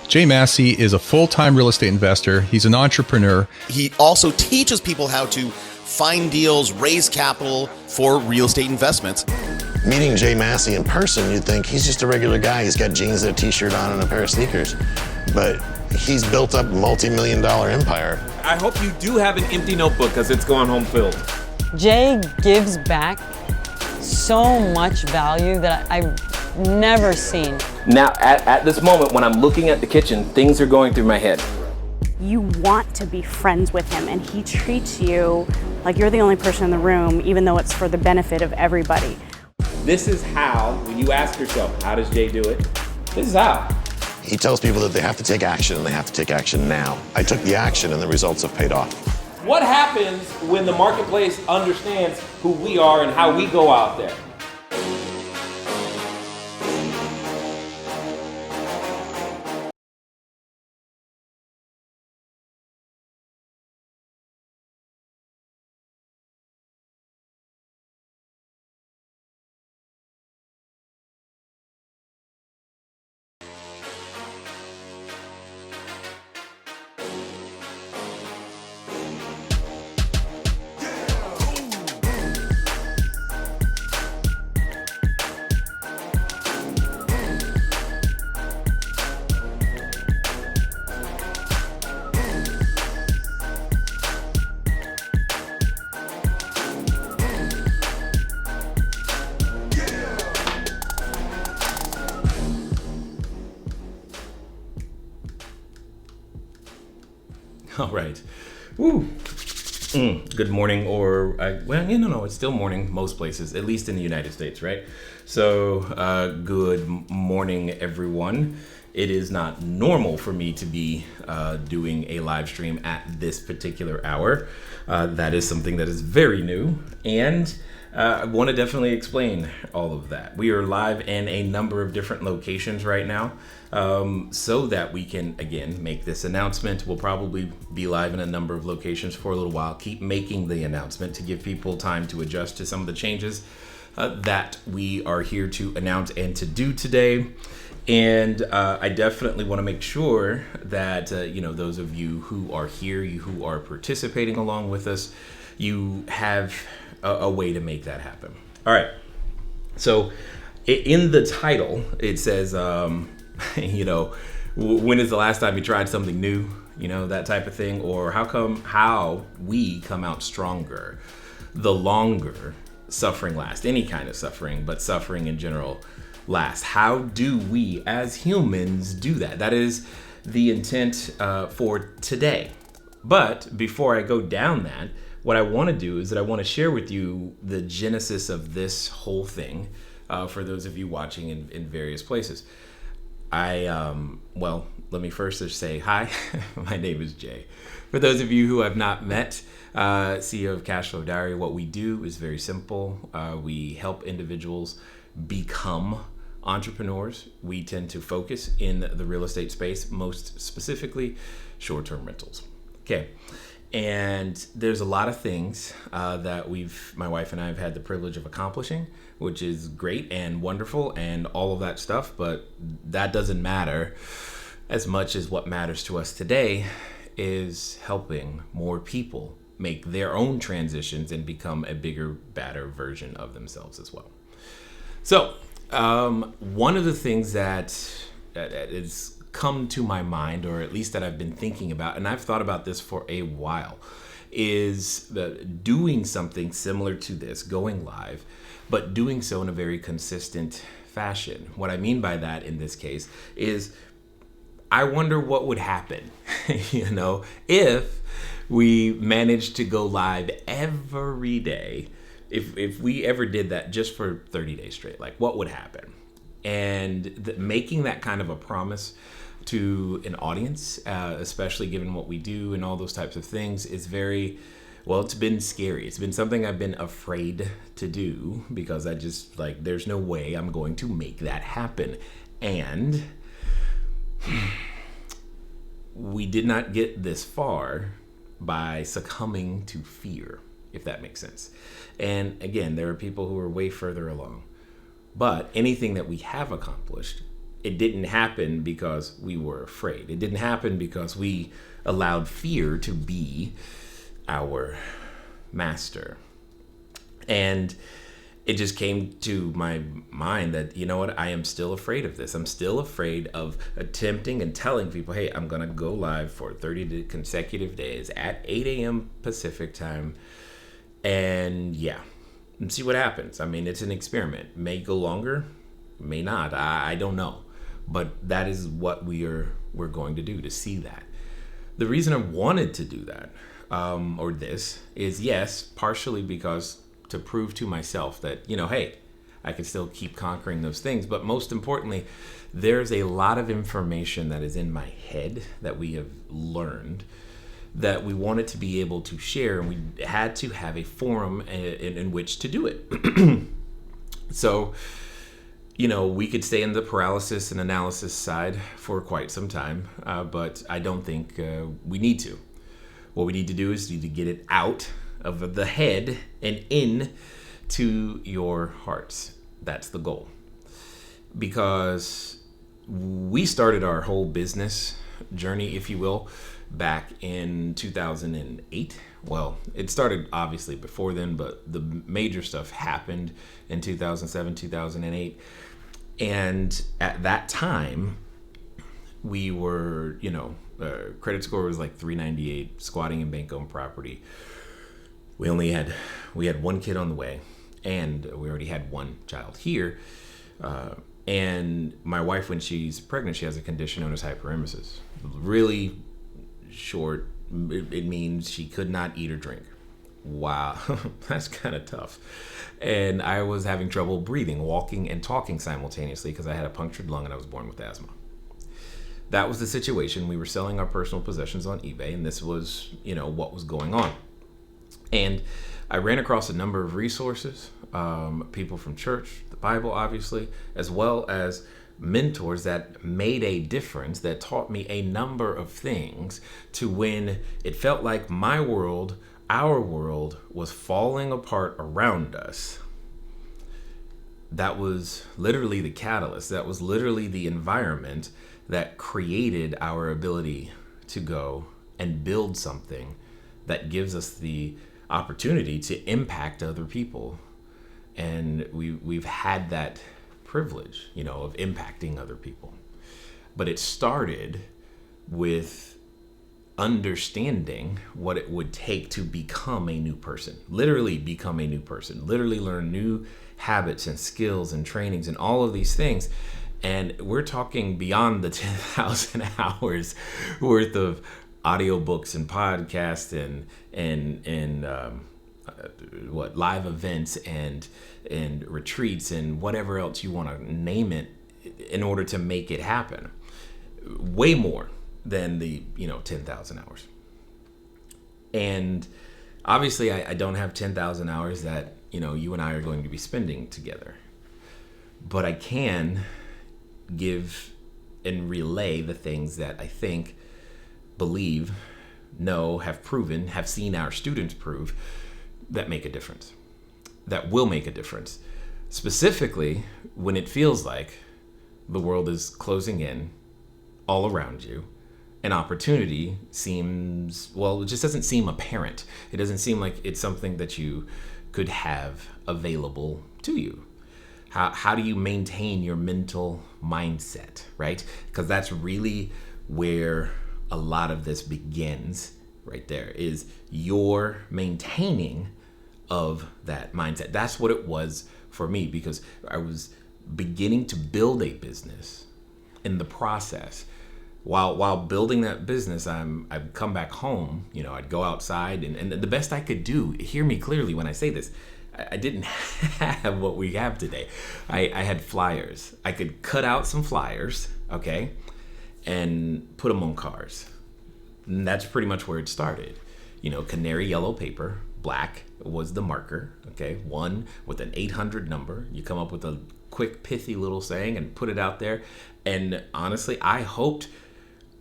Jay Massey is a full-time real estate investor. He's an entrepreneur. He also teaches people how to find deals, raise capital for real estate investments. Meeting Jay Massey in person, you'd think he's just a regular guy. He's got jeans and a t-shirt on and a pair of sneakers. But he's built up a multi-million-dollar empire. I hope you do have an empty notebook because it's going home filled. Jay gives back so much value that I've never seen. Now, at this moment, when I'm looking at the kitchen, things are going through my head. You want to be friends with him, and he treats you like you're the only person in the room, even though it's for the benefit of everybody. This is how, when you ask yourself, how does Jay do it? This is how. He tells people that they have to take action, and they have to take action now. I took the action, and the results have paid off. What happens when the marketplace understands who we are and how we go out there? All right. Woo. Good morning, it's still morning most places, at least in the United States, right? So, good morning, everyone. It is not normal for me to be doing a live stream at this particular hour. That is something that is very new, and I want to definitely explain all of that. We are live in a number of different locations right now, so that we can, again, make this announcement. We'll probably be live in a number of locations for a little while. Keep making the announcement to give people time to adjust to some of the changes that we are here to announce and to do today. And I definitely want to make sure that, those of you who are here, you who are participating along with us, you have a way to make that happen. All right. So in the title, it says, when is the last time you tried something new? That type of thing. Or how we come out stronger the longer suffering lasts. Any kind of suffering, but suffering in general last. How do we as humans do that? That is the intent for today. But before I go down that, what I want to do is that I want to share with you the genesis of this whole thing for those of you watching in various places. Let me first just say hi. My name is Jay. For those of you who have not met, CEO of CashFlowDiary, what we do is very simple. We help individuals become entrepreneurs. We tend to focus in the real estate space, most specifically short-term rentals. Okay. And there's a lot of things that my wife and I have had the privilege of accomplishing, which is great and wonderful and all of that stuff. But that doesn't matter as much as what matters to us today is helping more people make their own transitions and become a bigger, better version of themselves as well. So one of the things that is come to my mind, or at least that I've been thinking about, and I've thought about this for a while, is doing something similar to this, going live, but doing so in a very consistent fashion. What I mean by that in this case is I wonder what would happen, if we managed to go live every day. If we ever did that just for 30 days straight, like what would happen? And making that kind of a promise to an audience, especially given what we do and all those types of things, is it's been scary. It's been something I've been afraid to do because I just there's no way I'm going to make that happen. And we did not get this far by succumbing to fear, if that makes sense. And again, there are people who are way further along. But anything that we have accomplished it didn't happen because we were afraid. It didn't happen because we allowed fear to be our master. And it just came to my mind that, you know what, I am still afraid of this. I'm still afraid of attempting and telling people, hey, I'm going to go live for 30 consecutive days at 8 a.m. Pacific time. And and see what happens. I mean, it's an experiment. May go longer, may not. I don't know. But that is what we're going to do, to see that. The reason I wanted to do that, or this, is yes, partially because to prove to myself that, hey, I can still keep conquering those things. But most importantly, there's a lot of information that is in my head that we have learned that we wanted to be able to share, and we had to have a forum in which to do it. So, we could stay in the paralysis and analysis side for quite some time, but I don't think we need to. What we need to do is need to get it out of the head and in to your hearts. That's the goal. Because we started our whole business journey, if you will, back in 2008. Well, it started obviously before then, but the major stuff happened in 2007, 2008. And at that time, we were, credit score was like 398, squatting in bank-owned property. We had one kid on the way, and we already had one child here. And my wife, when she's pregnant, she has a condition known as hyperemesis. Really short, it means she could not eat or drink. Wow, that's kind of tough. And I was having trouble breathing, walking, and talking simultaneously because I had a punctured lung and I was born with asthma. That was the situation. We were selling our personal possessions on eBay, and this was, what was going on. And I ran across a number of resources, people from church, the Bible, obviously, as well as mentors that made a difference, that taught me a number of things to when it felt like my world, our world, was falling apart around us. That was literally the catalyst. That was literally the environment that created our ability to go and build something that gives us the opportunity to impact other people. And we've had that privilege, of impacting other people. But it started with understanding what it would take to become a new person, literally become a new person, literally learn new habits and skills and trainings and all of these things. And we're talking beyond the 10,000 hours worth of audiobooks and podcasts and live events and retreats and whatever else you want to name it in order to make it happen. Way more than the 10,000 hours. And obviously I don't have 10,000 hours that you and I are going to be spending together, but I can give and relay the things that I think, believe, know, have proven, have seen our students prove, that make a difference, that will make a difference, specifically when it feels like the world is closing in all around you. An opportunity seems, it just doesn't seem apparent. It doesn't seem like it's something that you could have available to you. How do you maintain your mental mindset, right? Because that's really where a lot of this begins, right there, is your maintaining of that mindset. That's what it was for me, because I was beginning to build a business. In the process, while building that business, I'd come back home, I'd go outside, and the best I could do, hear me clearly when I say this, I didn't have what we have today. I had flyers. I could cut out some flyers, okay, and put them on cars. And that's pretty much where it started. Canary yellow paper, black was the marker, okay, one with an 800 number. You come up with a quick, pithy little saying and put it out there. And honestly, I hoped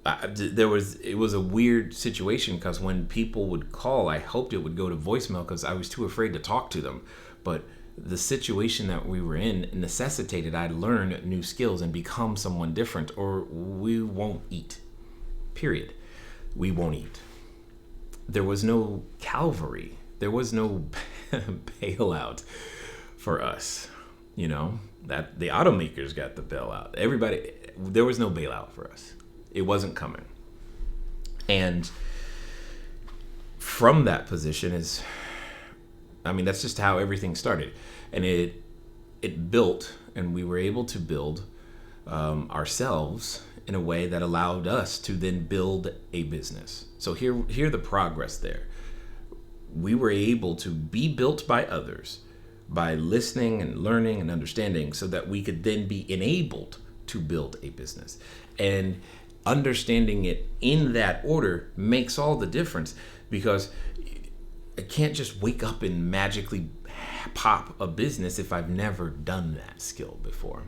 it was a weird situation, because when people would call, I hoped it would go to voicemail because I was too afraid to talk to them. But the situation that we were in necessitated I learn new skills and become someone different, or we won't eat. Period. We won't eat. There was no Calvary. There was no bailout for us. That the automakers got the bailout. Everybody, there was no bailout for us. It wasn't coming. And from that position that's just how everything started. And it built, and we were able to build ourselves in a way that allowed us to then build a business. So here the progress there. We were able to be built by others by listening and learning and understanding, so that we could then be enabled to build a business. And understanding it in that order makes all the difference, because I can't just wake up and magically pop a business if I've never done that skill before.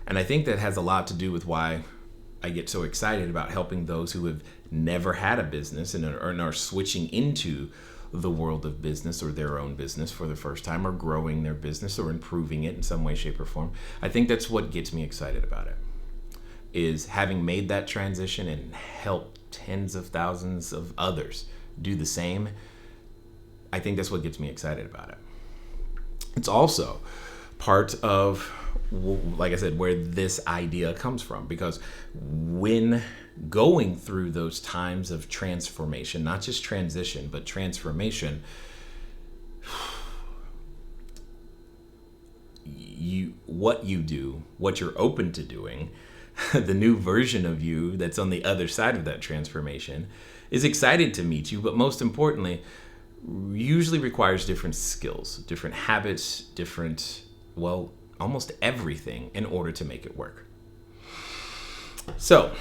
And I think that has a lot to do with why I get so excited about helping those who have never had a business and are switching into the world of business or their own business for the first time, or growing their business or improving it in some way, shape, or form. I think that's what gets me excited about it, is having made that transition and helped tens of thousands of others do the same. I think that's what gets me excited about it. It's also part of, like I said, where this idea comes from, because when going through those times of transformation, not just transition, but transformation, what you do, what you're open to doing, the new version of you that's on the other side of that transformation is excited to meet you, but most importantly, usually requires different skills, different habits, almost everything in order to make it work. So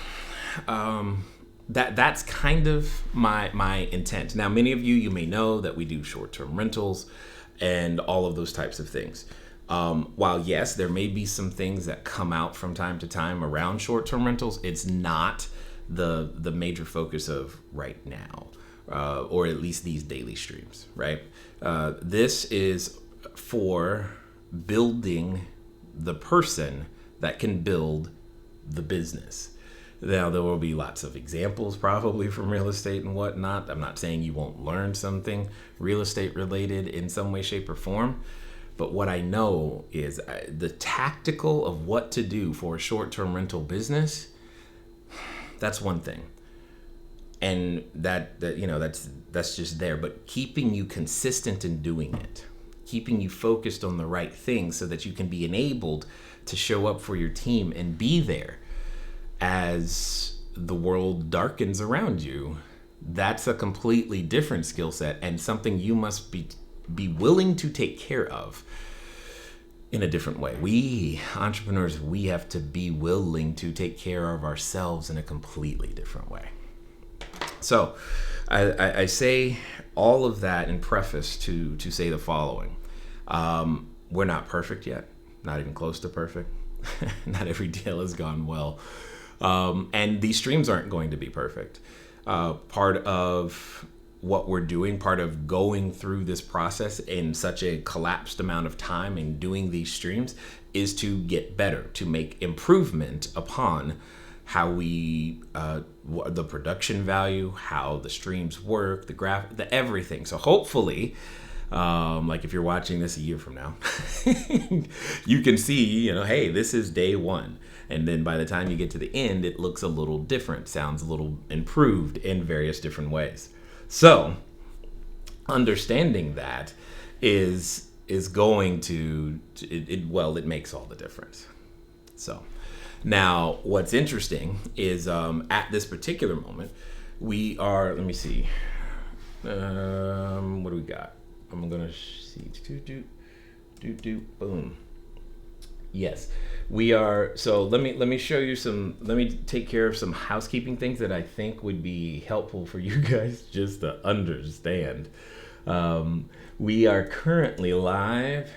that's kind of my intent. Now, many of you may know that we do short-term rentals and all of those types of things. While yes, there may be some things that come out from time to time around short-term rentals, it's not the major focus of right now, or at least these daily streams, right? This is for building the person that can build the business. Now, there will be lots of examples probably from real estate and whatnot. I'm not saying you won't learn something real estate related in some way, shape, or form. But what I know is the tactical of what to do for a short-term rental business, that's one thing. And that's just there. But keeping you consistent in doing it, keeping you focused on the right things so that you can be enabled to show up for your team and be there as the world darkens around you, that's a completely different skill set and something you must be willing to take care of in a different way. We entrepreneurs, we have to be willing to take care of ourselves in a completely different way. So I say all of that in preface to say the following. We're not perfect yet, not even close to perfect. Not every deal has gone well. And these streams aren't going to be perfect. Part of what we're doing, part of going through this process in such a collapsed amount of time and doing these streams is to get better, to make improvement upon how we, the production value, how the streams work, the everything. So hopefully, like if you're watching this a year from now, you can see, hey, this is day one. And then by the time you get to the end, it looks a little different, sounds a little improved in various different ways. So understanding that is going to, it makes all the difference. So now what's interesting is at this particular moment, we are, let me see, what do we got? I'm going to see, boom. Yes, we are. So let me show you let me take care of some housekeeping things that I think would be helpful for you guys just to understand. We are currently live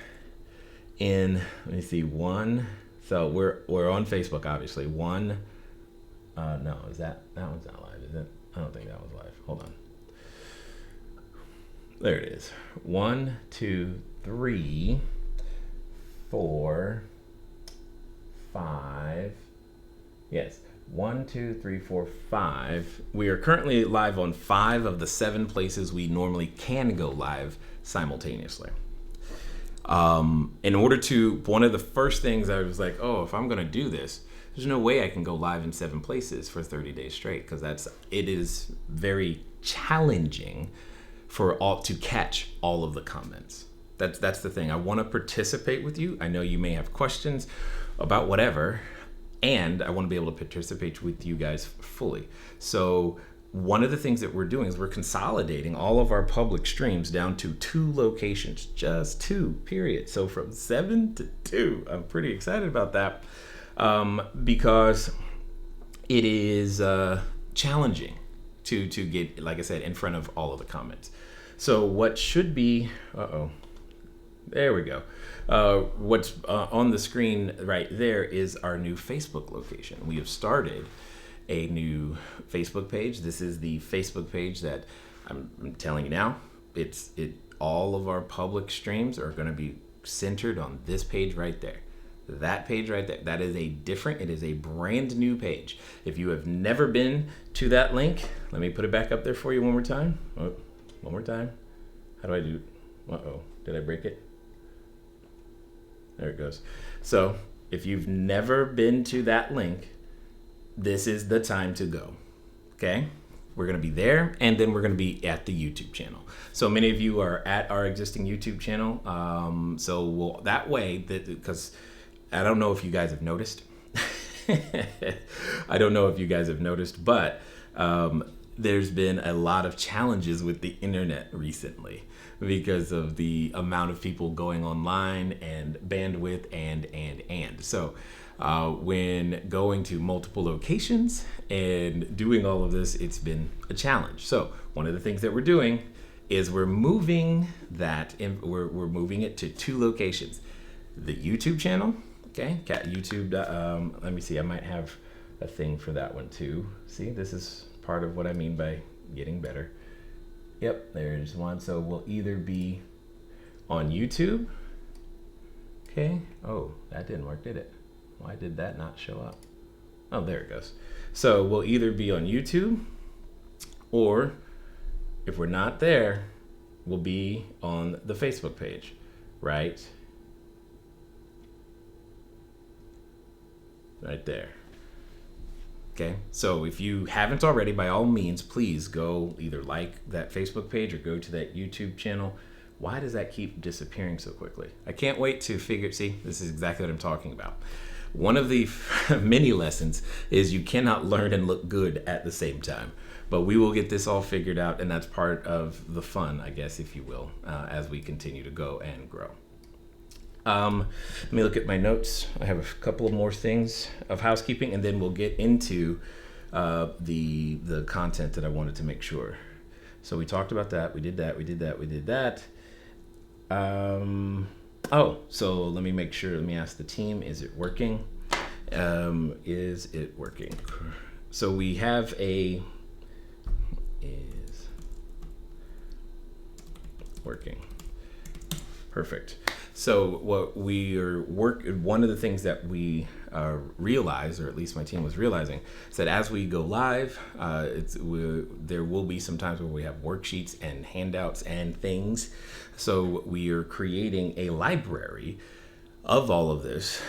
in, let me see, so we're on Facebook, obviously. No, that one's not live, is it? I don't think that was live. Hold on. there it is. 1, 2, 3, 4, 5. Yes. 1, 2, 3, 4, 5. We are currently live on 5 of the 7 places we normally can go live simultaneously. In order to, one of the first things I was like, oh, if I'm going to do this, there's no way I can go live in 7 places for 30 days straight, because it is very challenging to catch all of the comments. That's the thing. I want to participate with you. I know you may have questions about whatever, and I want to be able to participate with you guys fully. So one of the things that we're doing is we're consolidating all of our public streams down to 2 locations, just 2, period. So from 7 to 2, I'm pretty excited about that, because it is challenging to get, like I said, in front of all of the comments. So what should be, there we go. What's on the screen right there is our new Facebook location. We have started a new Facebook page. This is the Facebook page that I'm telling you now. All of our public streams are going to be centered on this page right there. That page right there. That is it is a brand new page. If you have never been to that link, let me put it back up there for you one more time. Oh, one more time. How do I do? Did I break it? There it goes. So if you've never been to that link, this is the time to go. Okay? We're going to be there, and then we're going to be at the YouTube channel. So many of you are at our existing YouTube channel. That way, because I don't know if you guys have noticed. I don't know if you guys have noticed, but there's been a lot of challenges with the internet recently because of the amount of people going online and bandwidth and. So when going to multiple locations and doing all of this, it's been a challenge. So one of the things that we're doing is we're moving we're moving it to 2 locations. The YouTube channel, okay, YouTube. Let me see, I might have a thing for that one too. See, this is part of what I mean by getting better. Yep, there's one. So we'll either be on YouTube. Okay. Oh, that didn't work, did it? Why did that not show up? Oh, there it goes. So we'll either be on YouTube, or if we're not there, we'll be on the Facebook page, right? Right there. Okay, so if you haven't already, by all means, please go either like that Facebook page or go to that YouTube channel. Why does that keep disappearing so quickly? I can't wait to see, this is exactly what I'm talking about. One of the many lessons is you cannot learn and look good at the same time. But we will get this all figured out, and that's part of the fun, I guess, if you will, as we continue to go and grow. Let me look at my notes. I have a couple of more things of housekeeping, and then we'll get into the content that I wanted to make sure. So we talked about that. We did that. So let me make sure. Let me ask the team, is it working? Is it working? So we have is working. Perfect. So what one of the things that we realized, or at least my team was realizing, is that as we go live, there will be some times where we have worksheets and handouts and things. So we are creating a library of all of this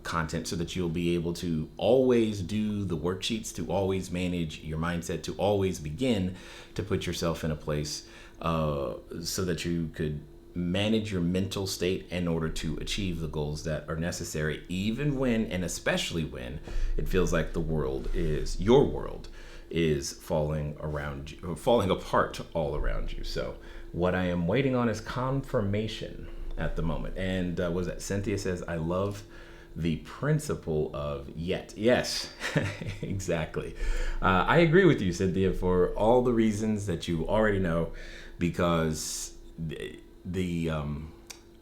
content so that you'll be able to always do the worksheets, to always manage your mindset, to always begin to put yourself in a place so that you could manage your mental state in order to achieve the goals that are necessary, even when, and especially when, it feels like your world is falling apart all around you. So what I am waiting on is confirmation at the moment. And was that Cynthia says, I love the principle of yet. Yes, exactly. I agree with you, Cynthia, for all the reasons that you already know, because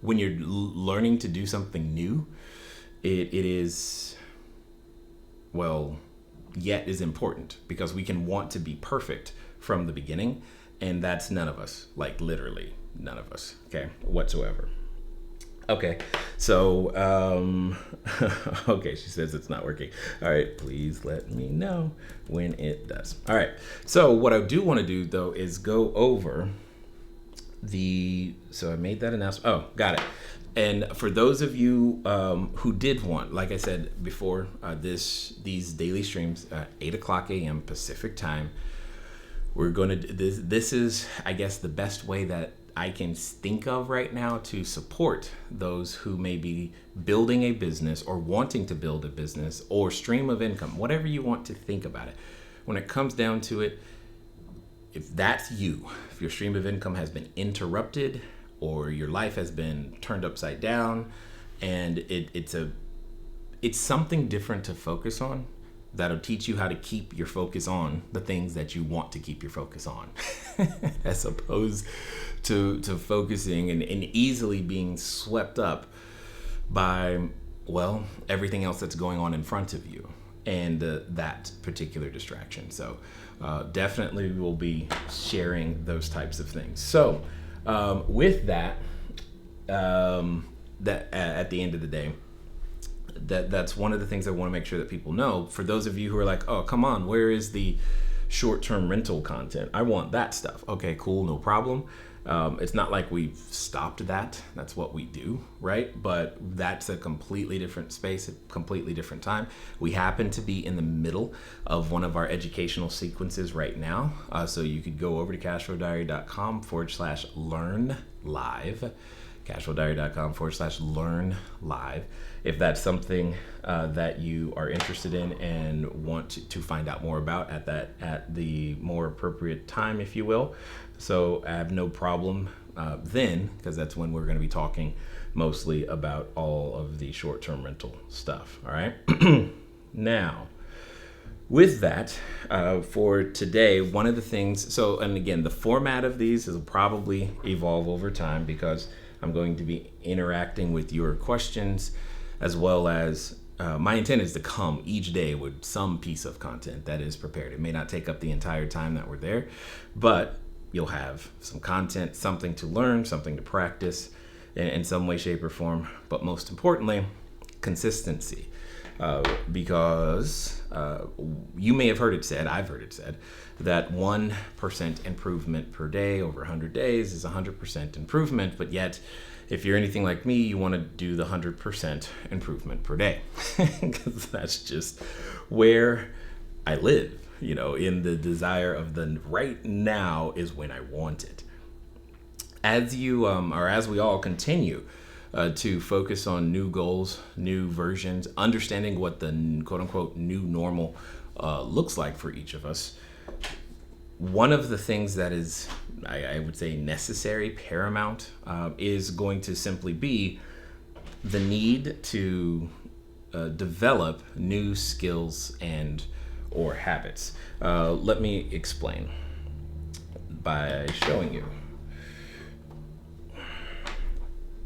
when you're learning to do something new, it is, well, yet is important, because we can want to be perfect from the beginning, And that's none of us, like literally none of us, okay, whatsoever. Okay, so, okay, she says it's not working. All right, please let me know when it does. All right, so what I do want to do, though, is go over so I made that announcement. Oh, got it. And for those of you who did want, like I said before, these daily streams at 8 o'clock a.m. Pacific time, we're going to, this is, I guess, the best way that I can think of right now to support those who may be building a business or wanting to build a business or stream of income, whatever you want to think about it. When it comes down to it, if that's you, if your stream of income has been interrupted or your life has been turned upside down and it's something different to focus on, that'll teach you how to keep your focus on the things that you want to keep your focus on, as opposed to focusing and easily being swept up by, well, everything else that's going on in front of you and that particular distraction. So definitely we'll be sharing those types of things. So with that, at the end of the day, that's one of the things I want to make sure that people know. For those of you who are like, oh, come on, where is the short-term rental content? I want that stuff. Okay, cool, no problem. It's not like we've stopped that. That's what we do, right? But that's a completely different space, a completely different time. We happen to be in the middle of one of our educational sequences right now. So you could go over to cashflowdiary.com/learn live. cashflowdiary.com/learn live. If that's something that you are interested in and want to find out more about at the more appropriate time, if you will. So I have no problem then, because that's when we're going to be talking mostly about all of the short-term rental stuff. All right. Now, with that, for today, one of the things, and again, the format of these will probably evolve over time because I'm going to be interacting with your questions, as well as my intent is to come each day with some piece of content that is prepared. It may not take up the entire time that we're there, but you'll have some content, something to learn, something to practice in some way, shape, or form. But most importantly, consistency. Because you may have heard it said, I've heard it said, that 1% improvement per day over 100 days is 100% improvement. But yet, if you're anything like me, you want to do the 100% improvement per day. Because that's just where I live, in the desire of the right now is when I want it. As you, or as we all continue to focus on new goals, new versions, understanding what the quote unquote new normal looks like for each of us. One of the things that is, I would say, necessary, paramount, is going to simply be the need to develop new skills or habits. Let me explain by showing you.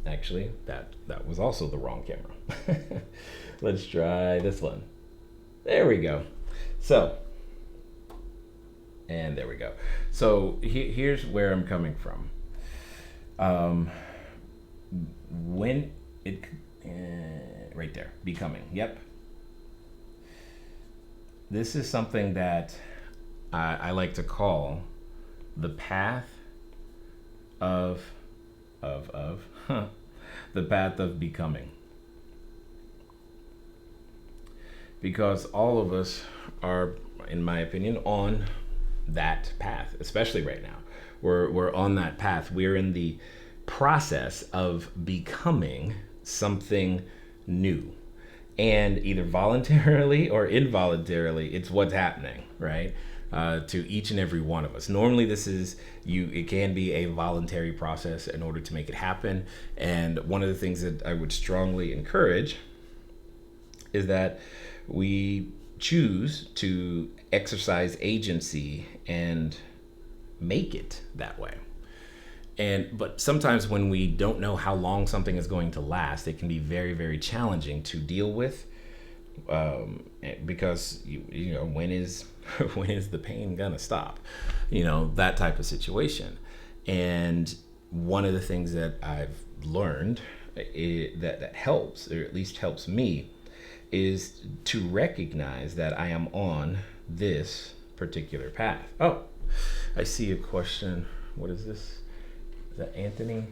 Actually, that was also the wrong camera. Let's try this one. There we go. So, and there we go. So here's where I'm coming from. When it, right there, becoming, yep. This is something that I like to call the path of the path of becoming. Because all of us are, in my opinion, on that path, especially right now. We're on that path. We're in the process of becoming something new. And either voluntarily or involuntarily, it's what's happening, right? To each and every one of us. Normally it can be a voluntary process in order to make it happen. And one of the things that I would strongly encourage is that we choose to exercise agency and make it that way. But sometimes when we don't know how long something is going to last, it can be very, very challenging to deal with. because you know, when is when is the pain gonna stop? You know, that type of situation. And one of the things that I've learned that helps, or at least helps me, is to recognize that I am on this particular path. Oh, I see a question. What is this? Is that Anthony?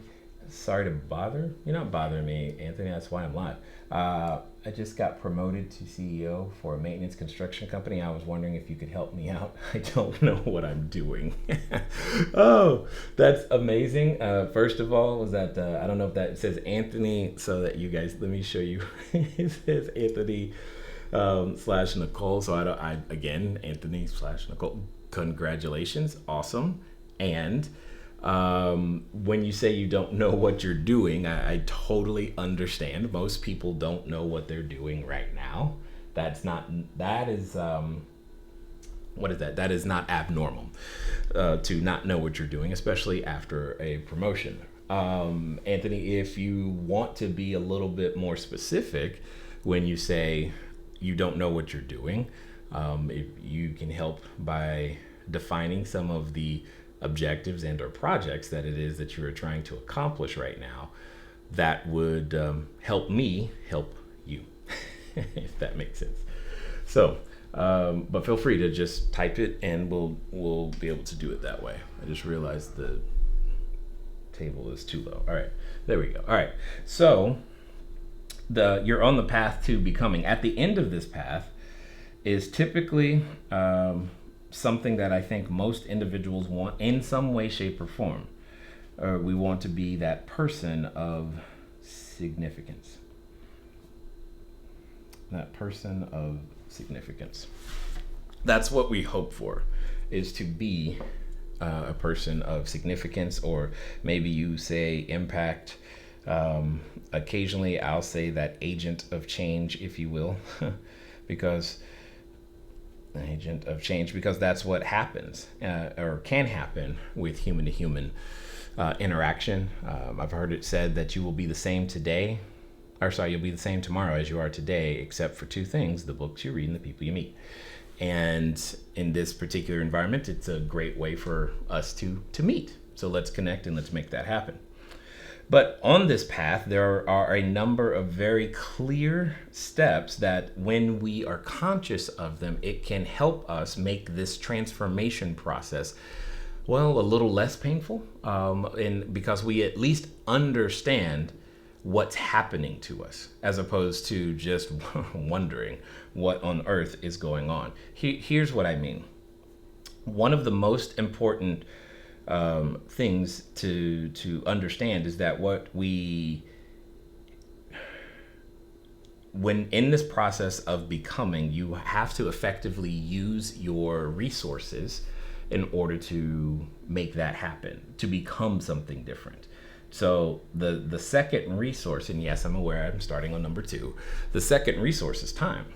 Sorry to bother. You're not bothering me, Anthony. That's why I'm live. I just got promoted to CEO for a maintenance construction company. I was wondering if you could help me out. I don't know what I'm doing. Oh, that's amazing. First of all, was that I don't know if that, it says Anthony, so that you guys, let me show you. It says Anthony / Nicole. So again, Anthony / Nicole. Congratulations, awesome. And when you say you don't know what you're doing, I totally understand. Most people don't know what they're doing right now. That is what is that? That is not abnormal to not know what you're doing, especially after a promotion. Anthony, if you want to be a little bit more specific when you say you don't know what you're doing, if you can help by defining some of the objectives and or projects that it is that you are trying to accomplish right now, that would help me help you, if that makes sense. So, but feel free to just type it and we'll be able to do it that way. I just realized the table is too low. All right, there we go. All right, so you're on the path to becoming. At the end of this path is typically something that I think most individuals want in some way, shape, or form. We want to be that person of significance. That person of significance. That's what we hope for, is to be a person of significance, or maybe you say impact. Occasionally I'll say that agent of change, if you will, because agent of change, because that's what happens or can happen with human to human interaction. I've heard it said that you will be the same you'll be the same tomorrow as you are today, except for two things: the books you read and the people you meet. And in this particular environment, it's a great way for us to meet. So let's connect and let's make that happen. But on this path, there are a number of very clear steps that when we are conscious of them, it can help us make this transformation process, well, a little less painful, and because we at least understand what's happening to us, as opposed to just wondering what on earth is going on. Here's what I mean. One of the most important things to understand is that when in this process of becoming, you have to effectively use your resources in order to make that happen, to become something different. So the second resource, and yes, I'm aware I'm starting on number 2, the second resource is time,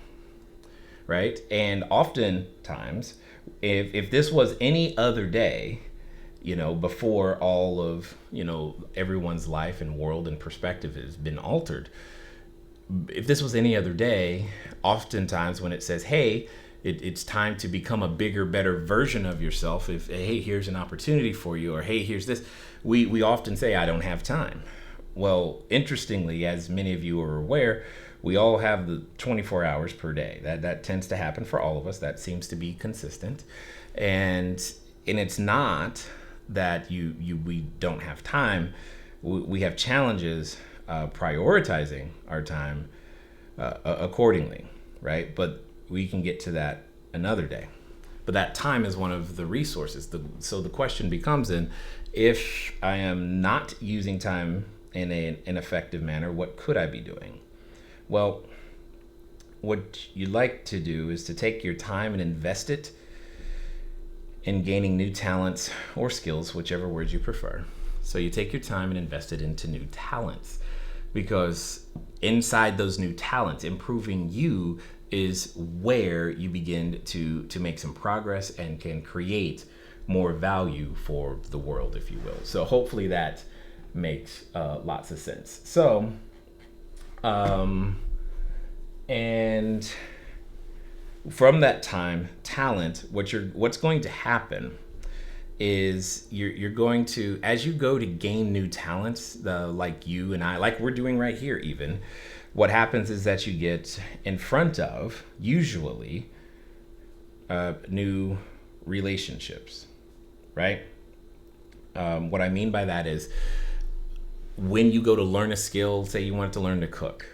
right? And oftentimes, if this was any other day, before all of, everyone's life and world and perspective has been altered, if this was any other day, oftentimes when it says, hey, it's time to become a bigger, better version of yourself, if, hey, here's an opportunity for you, or hey, here's this, we often say, I don't have time. Well, interestingly, as many of you are aware, we all have the 24 hours per day. That tends to happen for all of us. That seems to be consistent. And it's not that we don't have time. We have challenges prioritizing our time accordingly, right? But we can get to that another day. But that time is one of the resources. So the question becomes then, if I am not using time in an effective manner, what could I be doing? Well, what you'd like to do is to take your time and invest it in gaining new talents or skills, whichever words you prefer. So you take your time and invest it into new talents, because inside those new talents, improving you is where you begin to make some progress and can create more value for the world, if you will. So hopefully that makes lots of sense. So, and from that time, talent, what's going to happen is you're going to, as you go to gain new talents, like you and I, like we're doing right here even, what happens is that you get in front of, usually, new relationships, right? What I mean by that is when you go to learn a skill, say you want to learn to cook.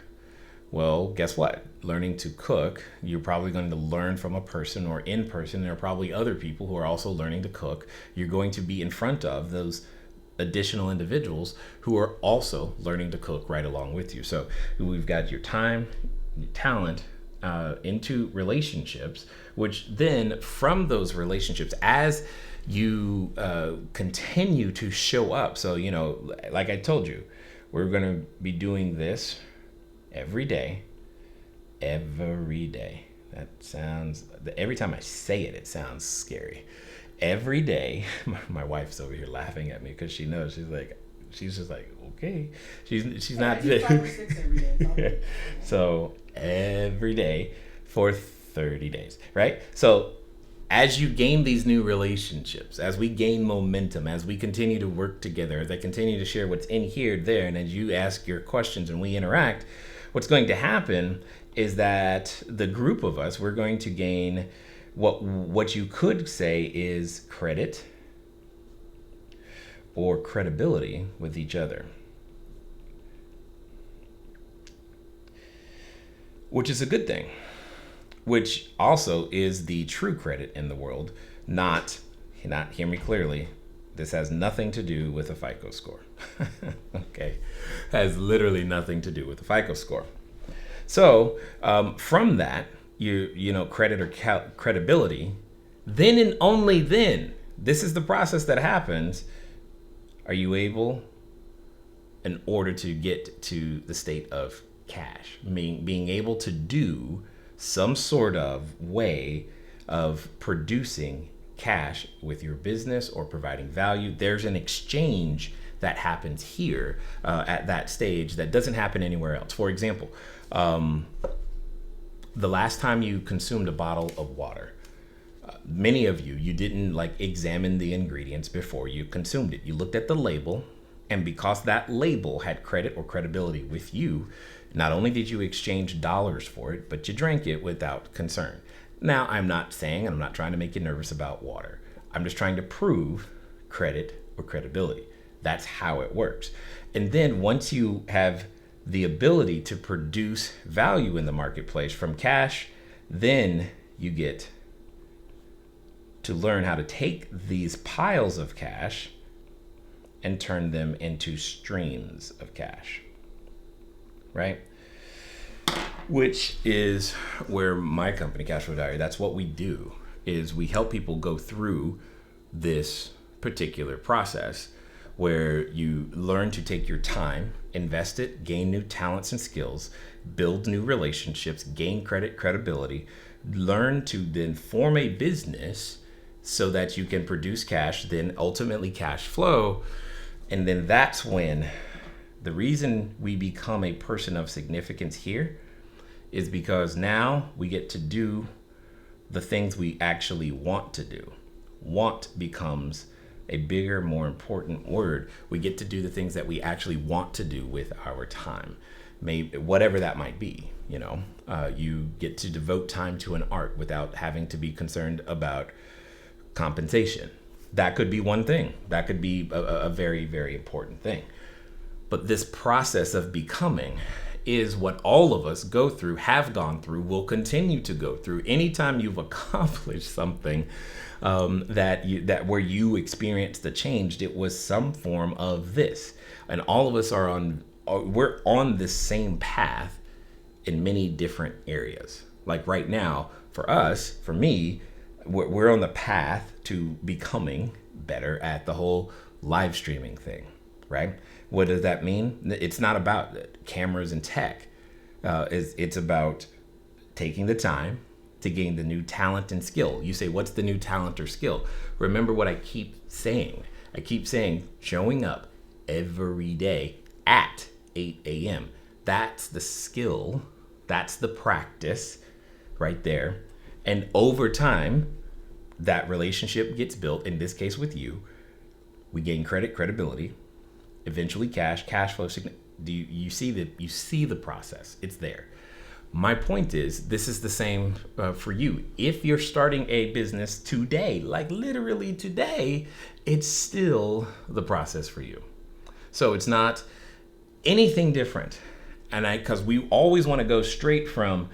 Well, guess what? Learning to cook, you're probably going to learn from a person, or in person. There are probably other people who are also learning to cook. You're going to be in front of those additional individuals who are also learning to cook right along with you. So we've got your time, your talent, into relationships, which then from those relationships, as you continue to show up. So, like I told you, we're going to be doing this every day. That sounds, every time I say it, it sounds scary. Every day. My wife's over here laughing at me because she knows. She's just like, okay. She's not. I do 5 or 6 every day. So every day for 30 days, right? So as you gain these new relationships, as we gain momentum, as we continue to work together, as I continue to share what's in here, there, and as you ask your questions and we interact, what's going to happen is that the group of us, we're going to gain what you could say is credit or credibility with each other, which is a good thing, which also is the true credit in the world. Not hear me clearly, this has nothing to do with a FICO score. Okay, has literally nothing to do with the FICO score. So from that, credit or credibility, then and only then, this is the process that happens. Are you able, in order to get to the state of cash, being able to do some sort of way of producing cash with your business or providing value? There's an exchange that happens here at that stage that doesn't happen anywhere else. For example, the last time you consumed a bottle of water, many of you didn't examine the ingredients before you consumed it. You looked at the label, and because that label had credit or credibility with you, not only did you exchange dollars for it, but you drank it without concern. Now, I'm not trying to make you nervous about water. I'm just trying to prove credit or credibility. That's how it works. And then once you have the ability to produce value in the marketplace from cash, then you get to learn how to take these piles of cash and turn them into streams of cash, right? Which is where my company, CashFlowDiary, that's what we do, is we help people go through this particular process where you learn to take your time, invest it, gain new talents and skills, build new relationships, gain credibility, learn to then form a business so that you can produce cash, then ultimately cash flow. And then that's when the reason we become a person of significance here is because now we get to do the things we actually want to do. Want becomes a bigger, more important word. We get to do the things that we actually want to do with our time, maybe whatever that might be. You get to devote time to an art without having to be concerned about compensation. That could be one thing. That could be a very, very important thing. But this process of becoming is what all of us go through, have gone through, will continue to go through. Anytime you've accomplished something that where you experienced the change, it was some form of this. And all of us we're on this same path in many different areas. Like right now, for me, we're on the path to becoming better at the whole live streaming thing, right? What does that mean? It's not about cameras and tech. It's about taking the time to gain the new talent and skill. You say, what's the new talent or skill? Remember what I keep saying. I keep saying showing up every day at 8 a.m. That's the skill. That's the practice right there. And over time, that relationship gets built, in this case with you. We gain credibility, eventually cash flow. You see the process. It's there. My point is, this is the same for you. If you're starting a business today, like literally today, it's still the process for you. So it's not anything different. And because we always want to go straight from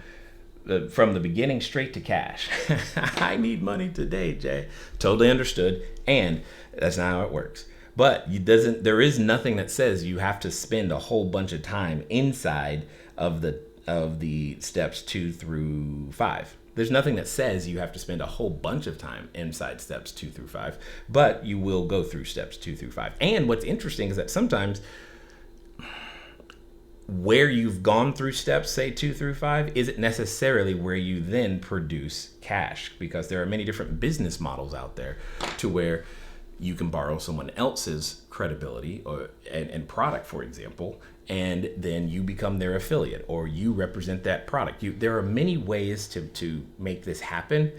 the beginning straight to cash. I need money today, Jay. Totally understood. And that's not how it works. But there is nothing that says you have to spend a whole bunch of time inside of the steps 2 through 5. There's nothing that says you have to spend a whole bunch of time inside steps 2 through 5, but you will go through steps 2 through 5. And what's interesting is that sometimes where you've gone through steps, say 2 through 5, isn't necessarily where you then produce cash, because there are many different business models out there to where you can borrow someone else's credibility and product, for example, and then you become their affiliate or you represent that product. There are many ways to make this happen.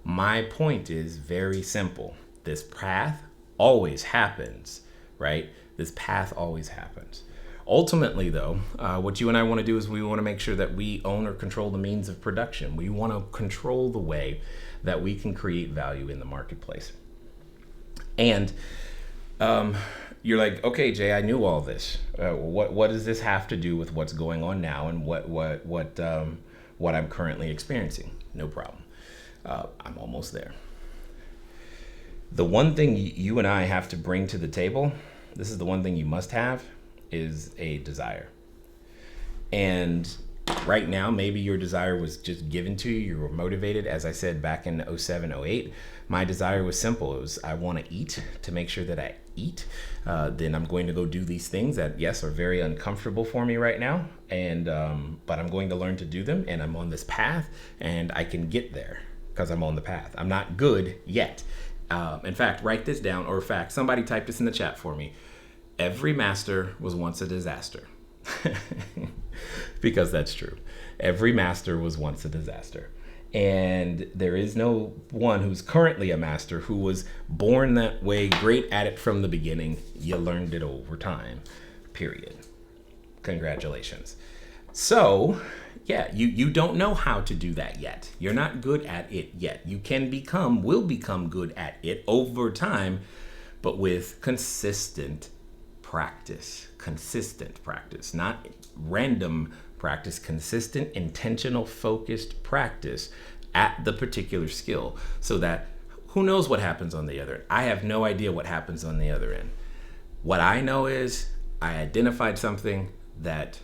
My point is very simple. This path always happens, right? This path always happens. Ultimately, though, what you and I want to do is we want to make sure that we own or control the means of production. We want to control the way that we can create value in the marketplace. And you're like, okay, Jay, I knew all this. What does this have to do with what's going on now and what I'm currently experiencing? No problem. I'm almost there. The one thing you and I have to bring to the table, this is the one thing you must have, is a desire. And right now, maybe your desire was just given to you. You were motivated. As I said, back in 07, 08, my desire was simple. It was, I want to eat. To make sure that I eat, then I'm going to go do these things that, yes, are very uncomfortable for me right now. And but I'm going to learn to do them. And I'm on this path and I can get there because I'm on the path. I'm not good yet. In fact, write this down, or in fact, somebody type this in the chat for me. Every master was once a disaster. Because that's true. Every master was once a disaster. And there is no one who's currently a master who was born that way, great at it from the beginning. You learned it over time, period. Congratulations. So, yeah, you don't know how to do that yet. You're not good at it yet. You will become good at it over time, but with consistent practice, not random practice, consistent, intentional, focused practice at the particular skill, so that who knows what happens on the other end. I have no idea what happens on the other end. What I know is I identified something that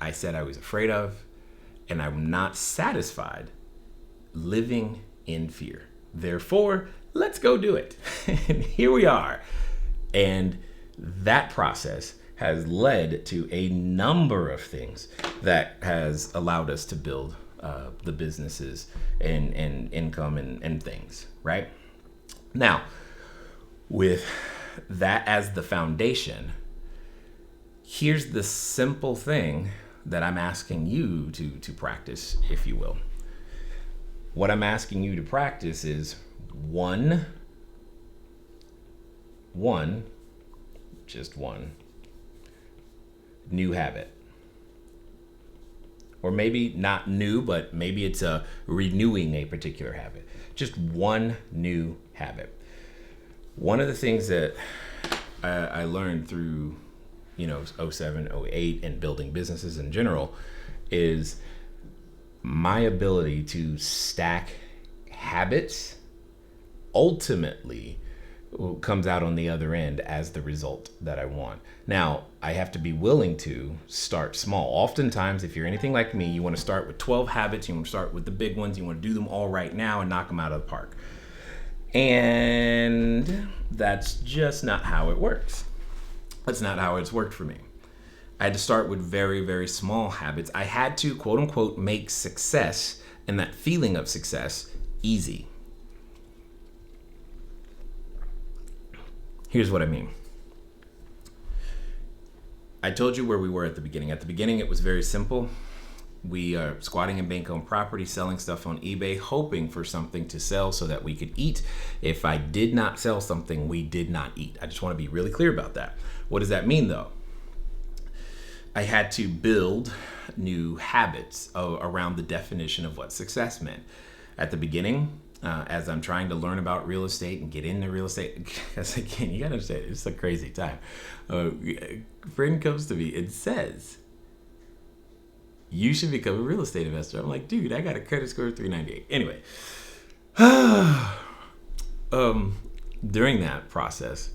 I said I was afraid of, and I'm not satisfied living in fear. Therefore, let's go do it. And here we are. And that process has led to a number of things that has allowed us to build the businesses and income and things, right? Now, with that as the foundation, here's the simple thing that I'm asking you to practice, if you will. What I'm asking you to practice is just one new habit. Or maybe not new, but maybe it's renewing a particular habit. Just one new habit. One of the things that I learned through 07, 08 and building businesses in general is my ability to stack habits ultimately comes out on the other end as the result that I want. Now, I have to be willing to start small. Oftentimes, if you're anything like me, you want to start with 12 habits. You want to start with the big ones. You want to do them all right now and knock them out of the park. And that's just not how it works. That's not how it's worked for me. I had to start with very, very small habits. I had to, quote unquote, make success and that feeling of success easy. Here's what I mean. I told you where we were at the beginning. At the beginning, it was very simple. We are squatting in bank-owned property, selling stuff on eBay, hoping for something to sell so that we could eat. If I did not sell something, we did not eat. I just want to be really clear about that. What does that mean, though? I had to build new habits around the definition of what success meant. At the beginning, as I'm trying to learn about real estate and get into real estate, because again, you gotta understand, it's a crazy time. A friend comes to me and says, you should become a real estate investor. I'm like, dude, I got a credit score of 398. Anyway, during that process,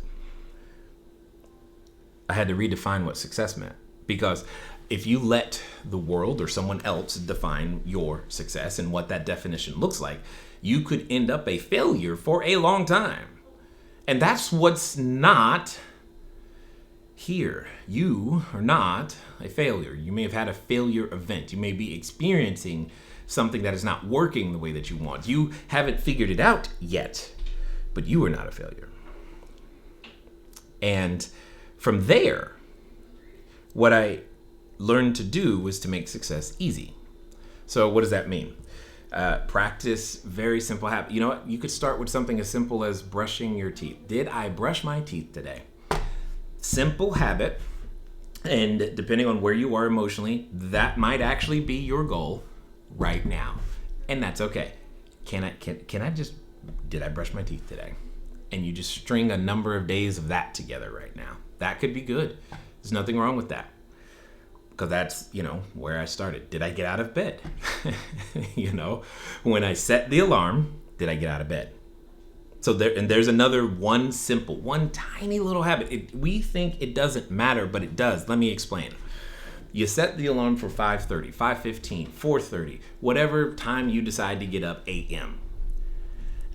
I had to redefine what success meant. Because if you let the world or someone else define your success and what that definition looks like, you could end up a failure for a long time. And that's what's not here. You are not a failure. You may have had a failure event. You may be experiencing something that is not working the way that you want. You haven't figured it out yet, but you are not a failure. And from there, what I learned to do was to make success easy. So what does that mean? Practice very simple habits. You know what? You could start with something as simple as brushing your teeth. Did I brush my teeth today? Simple habit. And depending on where you are emotionally, that might actually be your goal right now. And that's okay. Can I just, did I brush my teeth today? And you just string a number of days of that together right now. That could be good. There's nothing wrong with that. Because that's, where I started. Did I get out of bed? When I set the alarm, did I get out of bed? So there's another one tiny little habit. We think it doesn't matter, but it does. Let me explain. You set the alarm for 5:30, 5:15, 4:30, whatever time you decide to get up, a.m.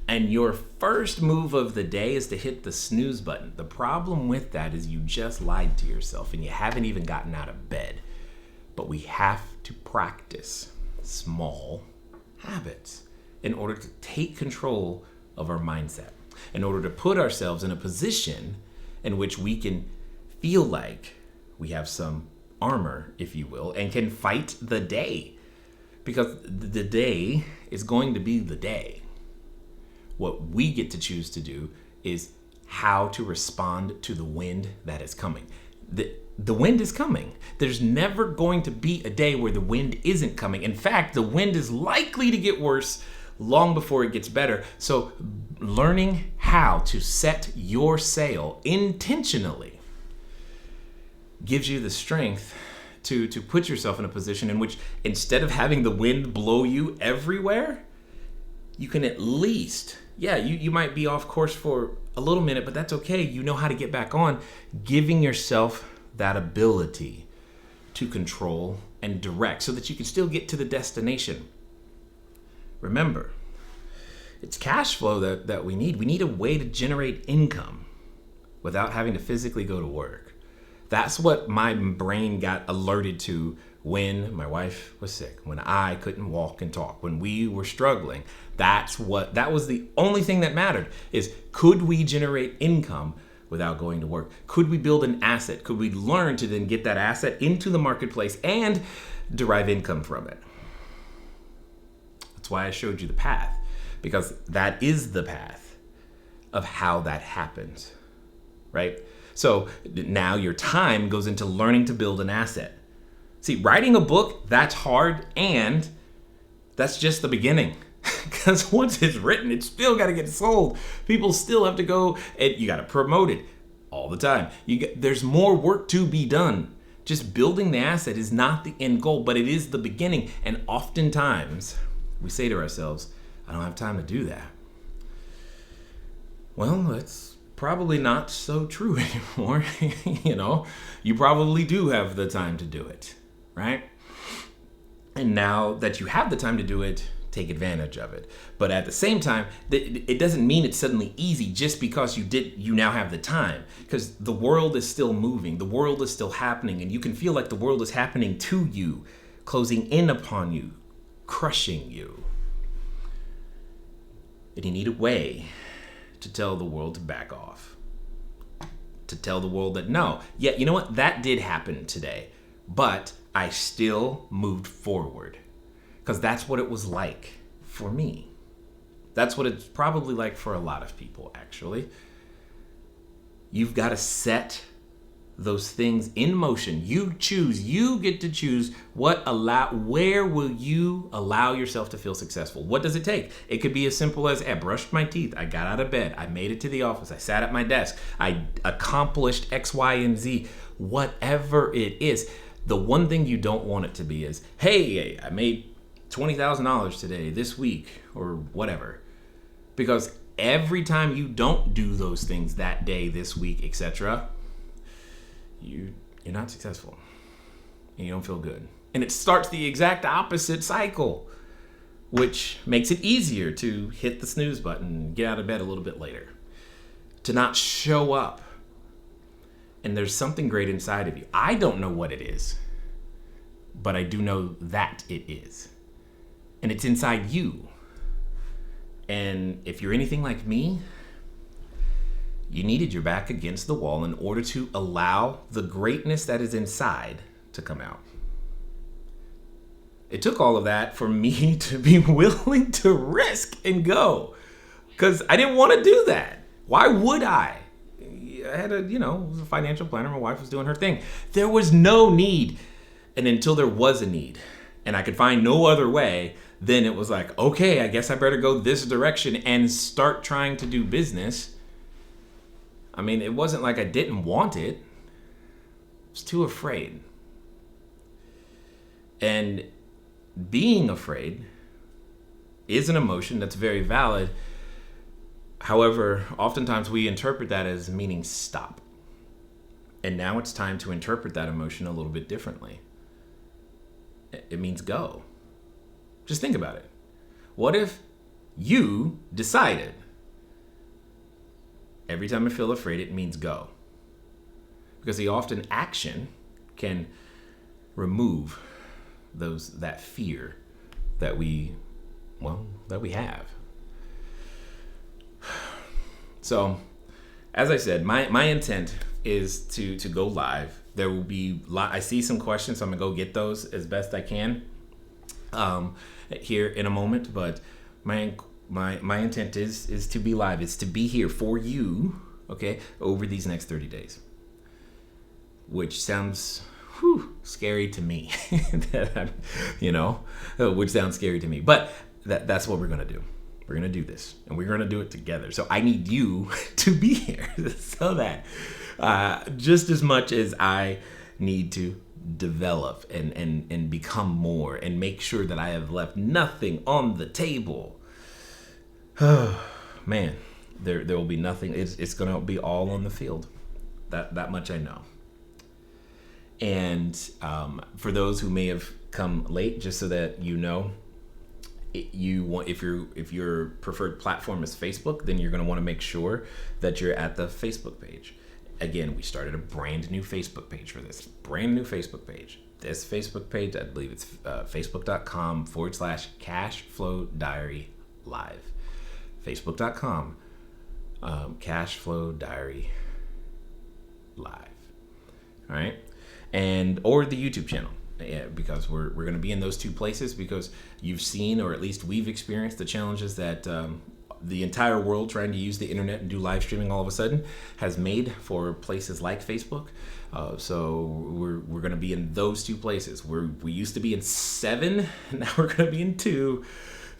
And your first move of the day is to hit the snooze button. The problem with that is you just lied to yourself and you haven't even gotten out of bed. But we have to practice small habits in order to take control of our mindset, in order to put ourselves in a position in which we can feel like we have some armor, if you will, and can fight the day. Because the day is going to be the day. What we get to choose to do is how to respond to the wind that is coming. The wind is coming. There's never going to be a day where the wind isn't coming. In fact, the wind is likely to get worse long before it gets better. So learning how to set your sail intentionally gives you the strength to put yourself in a position in which instead of having the wind blow you everywhere, you can at least, you might be off course for a little minute, but that's okay. You know how to get back on, giving yourself that ability to control and direct so that you can still get to the destination. Remember, it's cash flow that we need. We need a way to generate income without having to physically go to work. That's what my brain got alerted to when my wife was sick, when I couldn't walk and talk, when we were struggling. That was the only thing that mattered, is could we generate income without going to work? Could we build an asset? Could we learn to then get that asset into the marketplace and derive income from it? That's why I showed you the path, because that is the path of how that happens, right? So now your time goes into learning to build an asset. See, writing a book, that's hard, and that's just the beginning. Because once it's written, it's still got to get sold. People still have to go, and you got to promote it all the time. There's more work to be done. Just building the asset is not the end goal, but it is the beginning. And oftentimes, we say to ourselves, I don't have time to do that. Well, that's probably not so true anymore. You probably do have the time to do it, right? And now that you have the time to do it, take advantage of it. But at the same time, it doesn't mean it's suddenly easy just because you now have the time, because the world is still moving, the world is still happening, and you can feel like the world is happening to you, closing in upon you, crushing you. And you need a way to tell the world to back off, to tell the world that no, you know what, that did happen today, but I still moved forward, because that's what it was like for me. That's what it's probably like for a lot of people, actually. You've got to set those things in motion. You get to choose where will you allow yourself to feel successful? What does it take? It could be as simple as, I brushed my teeth, I got out of bed, I made it to the office, I sat at my desk, I accomplished X, Y, and Z. Whatever it is, the one thing you don't want it to be is, hey, I made $20,000 today, this week, or whatever. Because every time you don't do those things that day, this week, etc., you're not successful. And you don't feel good. And it starts the exact opposite cycle, which makes it easier to hit the snooze button and get out of bed a little bit later, to not show up. And there's something great inside of you. I don't know what it is, but I do know that it is. And it's inside you. And if you're anything like me, you needed your back against the wall in order to allow the greatness that is inside to come out. It took all of that for me to be willing to risk and go, because I didn't want to do that. Why would I? I had was a financial planner. My wife was doing her thing. There was no need. And until there was a need and I could find no other way, then it was like, okay, I guess I better go this direction and start trying to do business. I mean, it wasn't like I didn't want it. I was too afraid. And being afraid is an emotion that's very valid. However, oftentimes we interpret that as meaning stop. And now it's time to interpret that emotion a little bit differently. It means go. Just think about it. What if you decided, every time I feel afraid, it means go? Because the often action can remove that fear that we have. So, as I said, my intent is to go live. There will be I see some questions, so I'm gonna go get those as best I can here in a moment. But my intent is to be live. It's to be here for you, okay, over these next 30 days. Which sounds scary to me. Which sounds scary to me. But that's what we're gonna do. We're gonna do this, and we're gonna do it together. So I need you to be here so that just as much as I need to develop and become more and make sure that I have left nothing on the table. Man, there will be nothing. It's gonna be all on the field. That much I know. And for those who may have come late, just so that you know, if your preferred platform is Facebook, then you're going to want to make sure that you're at the Facebook page. Again, we started a brand new Facebook page for this. Brand new Facebook page. This Facebook page, I believe it's facebook.com/CashFlowDiary Live. Facebook.com CashFlowDiary Live. All right. Or the YouTube channel. Yeah, because we're going to be in those two places, because you've seen, or at least we've experienced, the challenges that the entire world trying to use the internet and do live streaming all of a sudden has made for places like Facebook. So we're going to be in those two places. We used to be in 7, and now we're going to be in 2,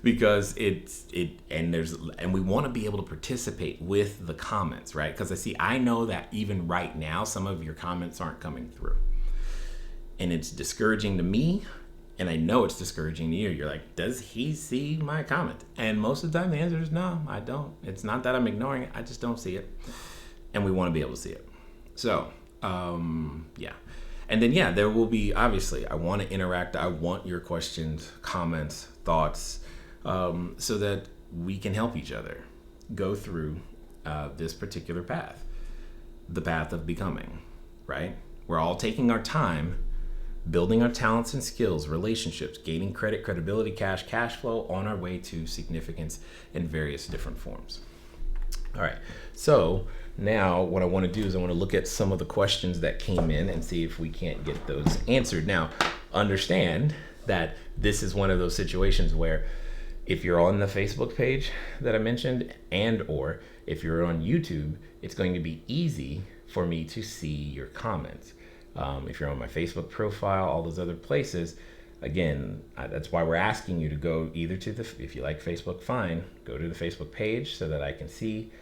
because and we want to be able to participate with the comments, right? Because I know that even right now, some of your comments aren't coming through. And it's discouraging to me, and I know it's discouraging to you. You're like, does he see my comment? And most of the time the answer is no, I don't. It's not that I'm ignoring it, I just don't see it. And we want to be able to see it. So, yeah. And then, there will be, obviously, I want to interact. I want your questions, comments, thoughts, so that we can help each other go through this particular path, the path of becoming, right? We're all taking our time, building our talents and skills, relationships, gaining credit, credibility, cash flow, on our way to significance in various different forms. All right. So now what I want to do is I want to look at some of the questions that came in and see if we can't get those answered. Now, understand that this is one of those situations where if you're on the Facebook page that I mentioned, and or if you're on YouTube, it's going to be easy for me to see your comments. If you're on my Facebook profile, all those other places, again, that's why we're asking you to go either to if you like Facebook, fine, go to the Facebook page so that I can see,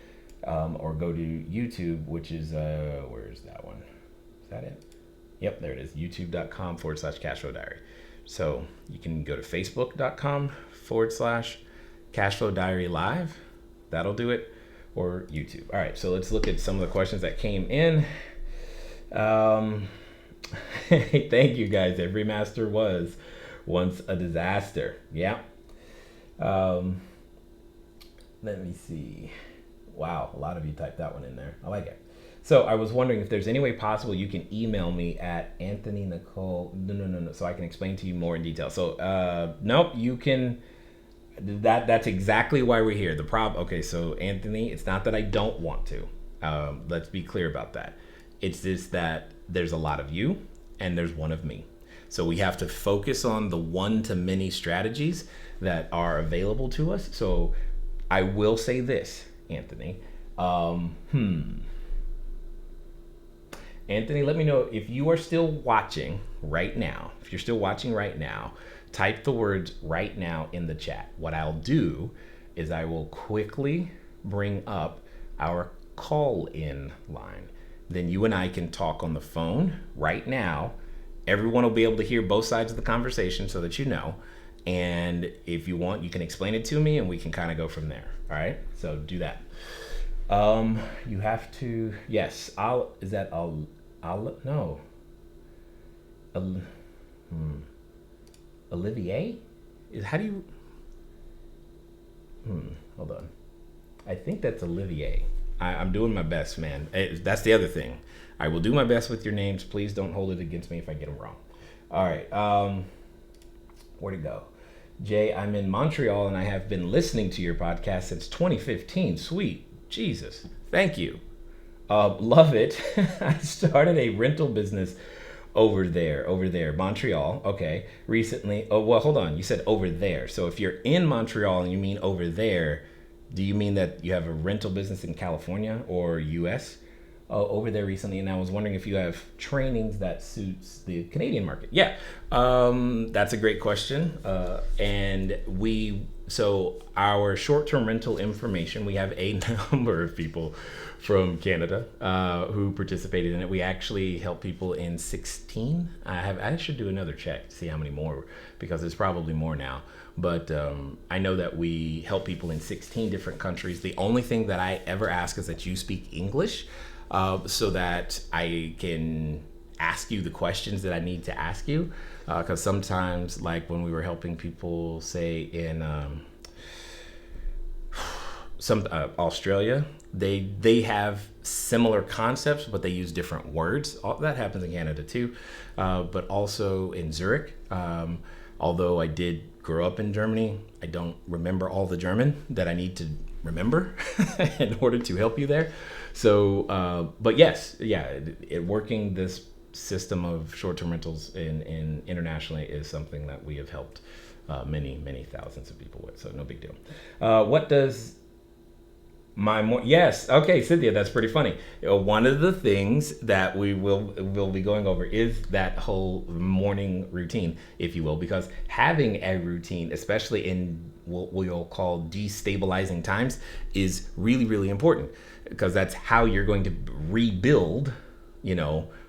or go to YouTube, which is, where's that one? Is that it? Yep, there it is, youtube.com/CashFlowDiary. So you can go to facebook.com/CashFlowDiary live. That'll do it, or YouTube. All right, so let's look at some of the questions that came in. Thank you guys. Every master was once a disaster. Yeah. Let me see. Wow, a lot of you typed that one in there. I like it. So I was wondering if there's any way possible you can email me at Anthony Nicole. No, so I can explain to you more in detail. So nope, you can. That's exactly why we're here. The problem. Okay, so Anthony, it's not that I don't want to. Let's be clear about that. It's just that there's a lot of you and there's one of me. So we have to focus on the one-to-many strategies that are available to us. So I will say this, Anthony. Anthony, let me know if you are still watching right now. If you're still watching right now, type the words "right now" in the chat. What I'll do is I will quickly bring up our call-in line. Then you and I can talk on the phone right now. Everyone will be able to hear both sides of the conversation so that you know. And if you want, you can explain it to me and we can kind of go from there. All right, so do that. You have to, yes, Olivier? How do you, hold on. I think that's Olivier. I'm doing my best, man. That's the other thing. I will do my best with your names. Please don't hold it against me if I get them wrong. All right. Where'd it go? Jay, I'm in Montreal and I have been listening to your podcast since 2015. Sweet. Jesus. Thank you. Love it. I started a rental business over there, Montreal. Okay. Recently. Oh, well, hold on. You said over there. So if you're in Montreal and you mean over there, do you mean that you have a rental business in California or US? Over there recently, and I was wondering if you have trainings that suits the Canadian market. Yeah, that's a great question. And so our short-term rental information, we have a number of people from Canada who participated in it. We actually help people in 16. I should do another check to see how many more, because there's probably more now. But I know that we help people in 16 different countries. The only thing that I ever ask is that you speak English, so that I can ask you the questions that I need to ask you. Because sometimes, like when we were helping people, say in Australia, they have similar concepts, but they use different words. That happens in Canada too, but also in Zurich. Although I did grow up in Germany, I don't remember all the German that I need to remember in order to help you there. So, but yes, yeah, working this system of short-term rentals in internationally is something that we have helped many thousands of people with. So no big deal. What does yes, okay, Cynthia, that's pretty funny. One of the things that we will be going over is that whole morning routine, if you will, because having a routine, especially in what we'll call destabilizing times, is really, really important, because that's how you're going to rebuild,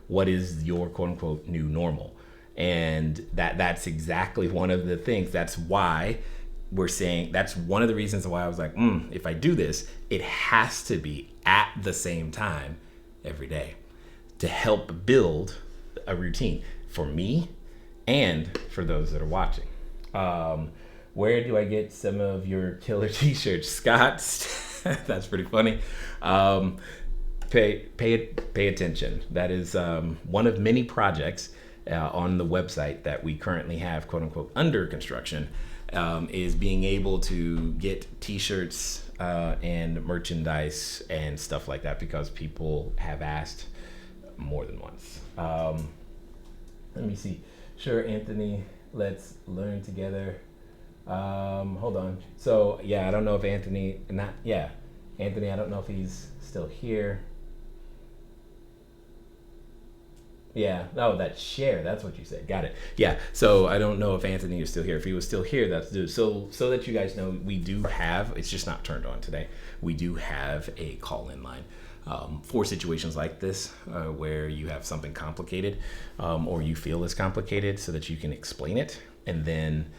what is your quote unquote new normal. And that's exactly one of the things. That's why we're saying, that's one of the reasons why I was like, if I do this, it has to be at the same time every day to help build a routine for me and for those that are watching. Where do I get some of your killer t-shirts, Scott? That's pretty funny. Pay attention. That is one of many projects on the website that we currently have, quote unquote, under construction. Is being able to get t-shirts and merchandise and stuff like that, because people have asked more than once. Let me see. Sure, Anthony. Let's learn together. Hold on. So yeah, I don't know if Anthony. Anthony. I don't know if he's still here. Yeah, oh, that share, that's what you said. Got it. Yeah, so I don't know if Anthony is still here. If he was still here, that's due. So that you guys know, we do have, it's just not turned on today, we do have a call-in line for situations like this where you have something complicated or you feel it's complicated, so that you can explain it, and then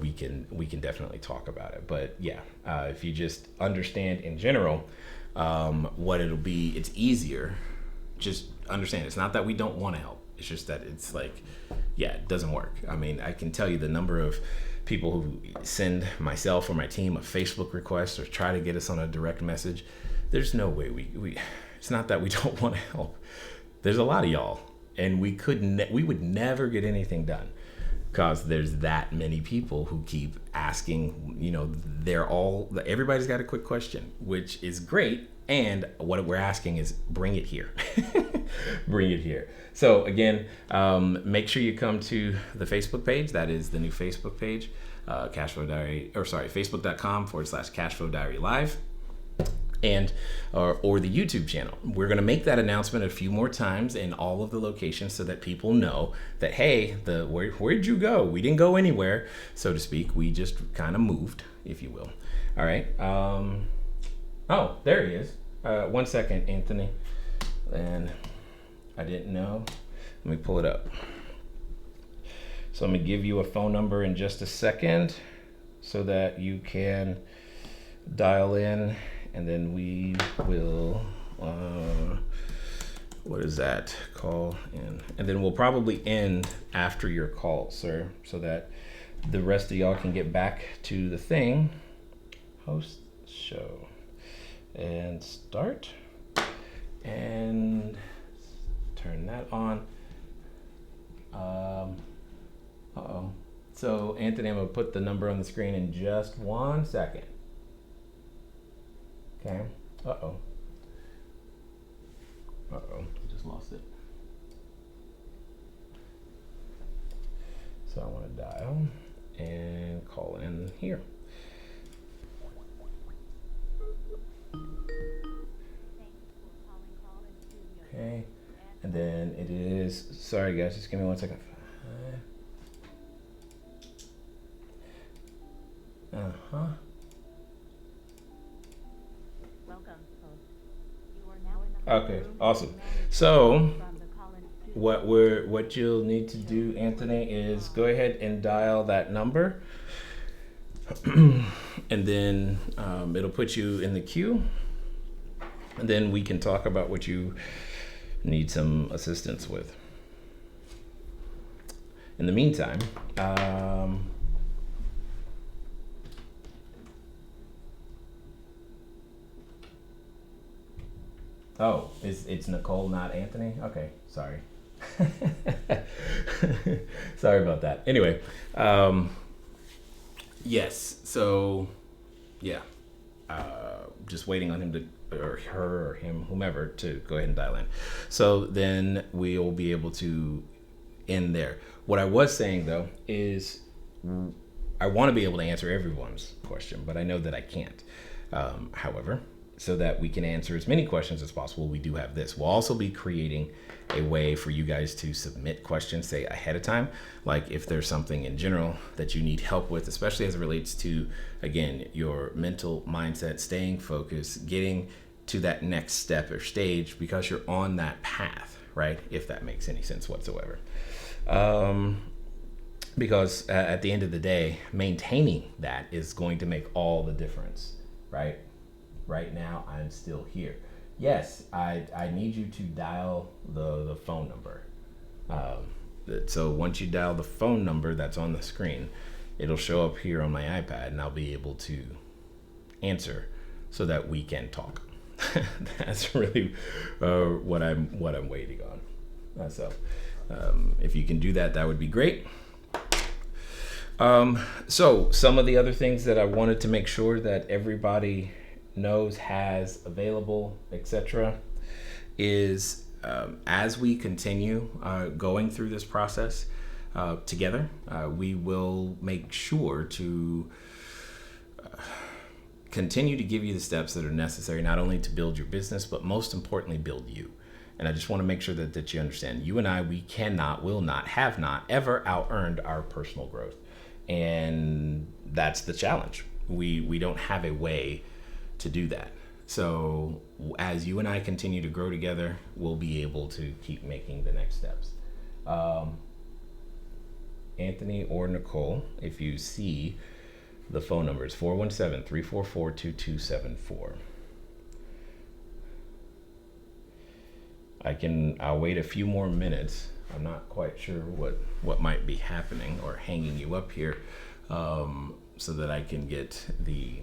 we can definitely talk about it. But yeah, if you just understand in general what it'll be, it's easier. Just understand, it's not that we don't want to help, it's just that it's like, yeah, it doesn't work. I mean, I can tell you the number of people who send myself or my team a Facebook request or try to get us on a direct message. There's no way we it's not that we don't want to help. There's a lot of y'all, and we would never get anything done, because there's that many people who keep asking. Everybody's got a quick question, which is great. And what we're asking is, bring it here. Bring it here. So again, make sure you come to the Facebook page. That is the new Facebook page, facebook.com/CashFlowDiary Live, and or the YouTube channel. We're going to make that announcement a few more times in all of the locations, so that people know that, hey, where'd you go? We didn't go anywhere, so to speak. We just kind of moved, if you will. All right. Oh, there he is. 1 second, Anthony. And I didn't know. Let me pull it up. So I'm going to give you a phone number in just a second so that you can dial in, and then we will, what is that? Call in. And then we'll probably end after your call, sir, so that the rest of y'all can get back to the thing. Host show. And start, and turn that on. So Anthony, I'm gonna put the number on the screen in just 1 second. Okay. I just lost it. So I want to dial and call in here. Okay, and then it is, sorry guys, just give me 1 second. Welcome. You are now in the Okay, awesome. So what you'll need to do, Anthony, is go ahead and dial that number, and then it'll put you in the queue, and then we can talk about what you need some assistance with. In the meantime, oh, it's Nicole, not Anthony? Okay, sorry. Sorry about that. Anyway, yes, so yeah, just waiting on him to, or her or him, whomever, to go ahead and dial in. So then we'll be able to end there. What I was saying though is I want to be able to answer everyone's question, but I know that I can't. However, so that we can answer as many questions as possible, we do have this. We'll also be creating a way for you guys to submit questions, say ahead of time, like if there's something in general that you need help with, especially as it relates to, again, your mental mindset, staying focused, getting to that next step or stage, because you're on that path, right? If that makes any sense whatsoever. Because at the end of the day, maintaining that is going to make all the difference, right? Right now, I'm still here. Yes, I need you to dial the phone number. So once you dial the phone number that's on the screen, it'll show up here on my iPad, and I'll be able to answer so that we can talk. That's really what I'm waiting on. So if you can do that, that would be great. So some of the other things that I wanted to make sure that everybody knows, has available, etc., is as we continue going through this process, together, we will make sure to continue to give you the steps that are necessary, not only to build your business, but most importantly, build you. And I just want to make sure that you understand, you and I, we cannot, will not, have not ever out-earned our personal growth. And that's the challenge. We don't have a way to do that. So as you and I continue to grow together, we'll be able to keep making the next steps. Anthony or Nicole, if you see the phone number, is 417-344-2274. I'll wait a few more minutes. I'm not quite sure what might be happening or hanging you up here, so that I can get the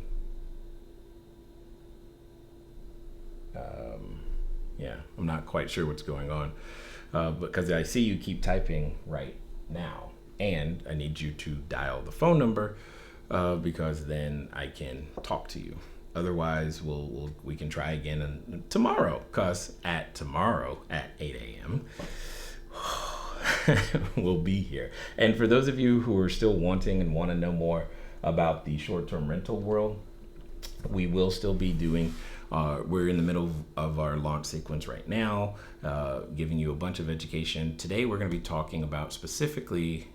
I'm not quite sure what's going on, because I see you keep typing right now, and I need you to dial the phone number, because then I can talk to you. Otherwise, we can try again tomorrow, because tomorrow at 8 a.m. we'll be here. And for those of you who are still wanting and want to know more about the short-term rental world, we will still be doing, we're in the middle of our launch sequence right now, giving you a bunch of education. Today, we're going to be talking about specifically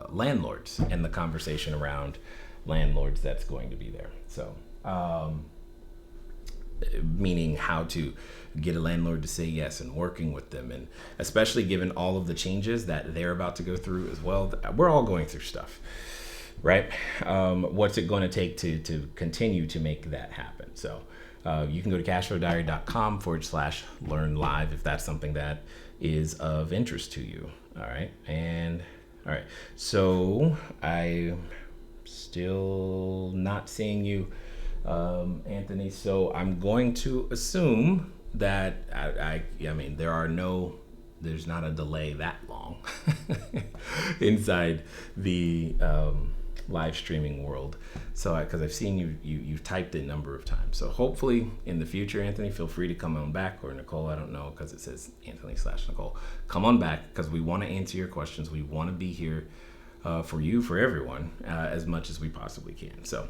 landlords and the conversation around landlords that's going to be there. So, meaning how to get a landlord to say yes and working with them, and especially given all of the changes that they're about to go through as well. We're all going through stuff, right? What's it going to take to continue to make that happen? So you can go to cashflowdiary.com/learn live if that's something that is of interest to you. All right. All right. So I'm still not seeing you, Anthony. So I'm going to assume that I mean, there's not a delay that long inside the live streaming world. So because I've seen you've typed a number of times. So hopefully in the future, Anthony, feel free to come on back, or Nicole, I don't know, because it says Anthony/Nicole. Come on back, because we want to answer your questions. We want to be here for you, for everyone, as much as we possibly can. So,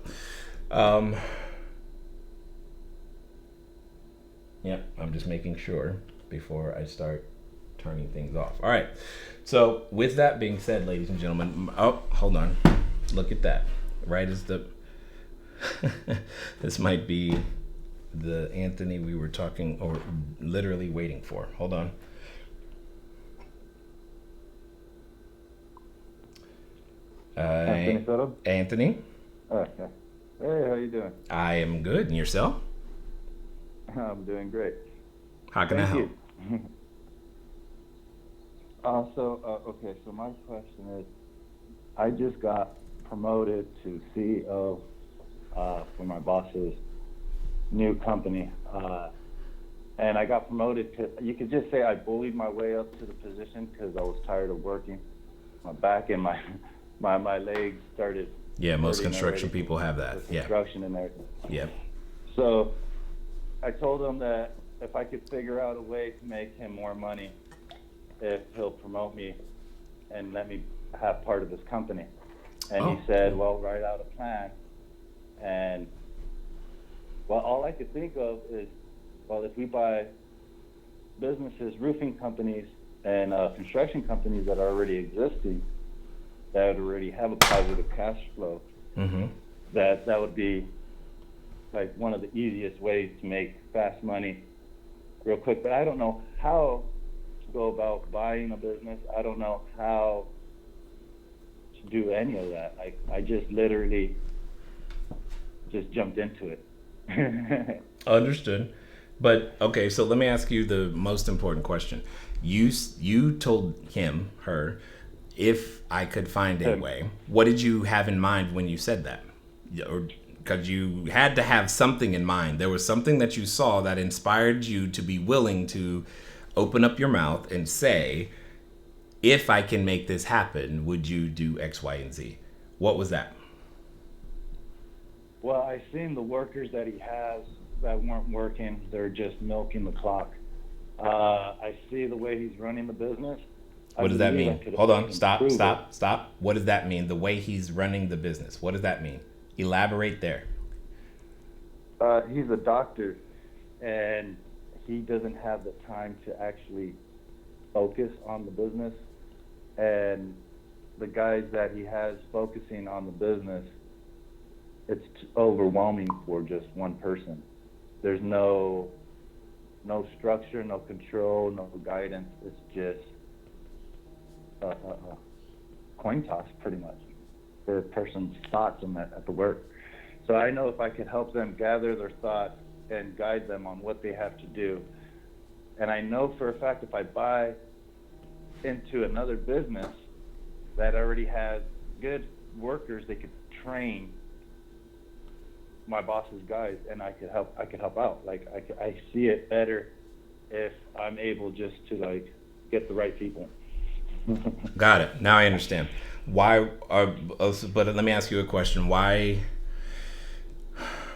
yeah, I'm just making sure before I start turning things off. All right. So with that being said, ladies and gentlemen, oh, hold on. Look at that. Right as this might be the Anthony we were talking or literally waiting for. Hold on. Anthony? Okay. Hey, how you doing? I am good. And yourself? I'm doing great. How can I help? Okay, so my question is, I just got promoted to CEO for my boss's new company. And I got promoted to, you could just say I bullied my way up to the position because I was tired of working. My back and my legs started. Yeah, most construction people have that. Yeah. Construction and everything. Yep. So I told him that if I could figure out a way to make him more money, if he'll promote me and let me have part of his company. And he said, well, write out a plan. And well, all I could think of is, well, if we buy businesses, roofing companies, and construction companies that are already existing, that already have a positive cash flow, that would be like one of the easiest ways to make fast money real quick. But I don't know how to go about buying a business. I don't know how to do any of that. I just literally just jumped into it. Understood. But okay, so let me ask you the most important question. You told him, her, if I could find a way. What did you have in mind when you said that? Or because you had to have something in mind. There was something that you saw that inspired you to be willing to open up your mouth and say, if I can make this happen, would you do X, Y, and Z? What was that? Well, I seen the workers that he has that weren't working. They're just milking the clock. I see the way he's running the business. What does that believe I mean? could Hold on. improve it. Stop. What does that mean? The way he's running the business. What does that mean? Elaborate there. He's a doctor, and he doesn't have the time to actually focus on the business. And the guys that he has focusing on the business, it's overwhelming for just one person. There's no structure, no control, no guidance. It's just coin toss, pretty much, for a person's thoughts at the work. So I know if I could help them gather their thoughts and guide them on what they have to do, and I know for a fact if I buy into another business that already has good workers, they could train my boss's guys, and I could help out. Like I see it better if I'm able just to like get the right people. Got it. Now I understand. Why? But let me ask you a question. Why?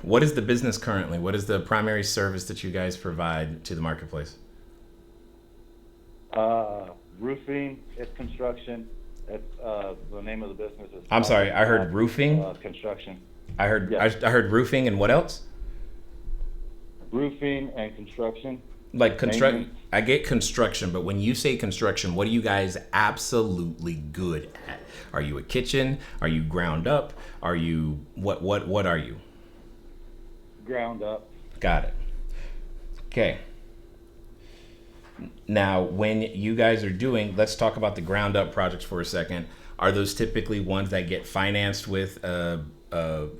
What is the business currently? What is the primary service that you guys provide to the marketplace? Roofing. It's construction. It's the name of the business is. I'm sorry. I heard roofing. Construction. I heard. Yeah. I heard roofing and what else? Roofing and construction. Like construction. Maintenance. I get construction, but when you say construction, what are you guys absolutely good at? Are you a kitchen? Are you ground up? Are you what are you? Ground up. Got it. Okay. Now, when you guys are doing, let's talk about the ground up projects for a second. Are those typically ones that get financed with a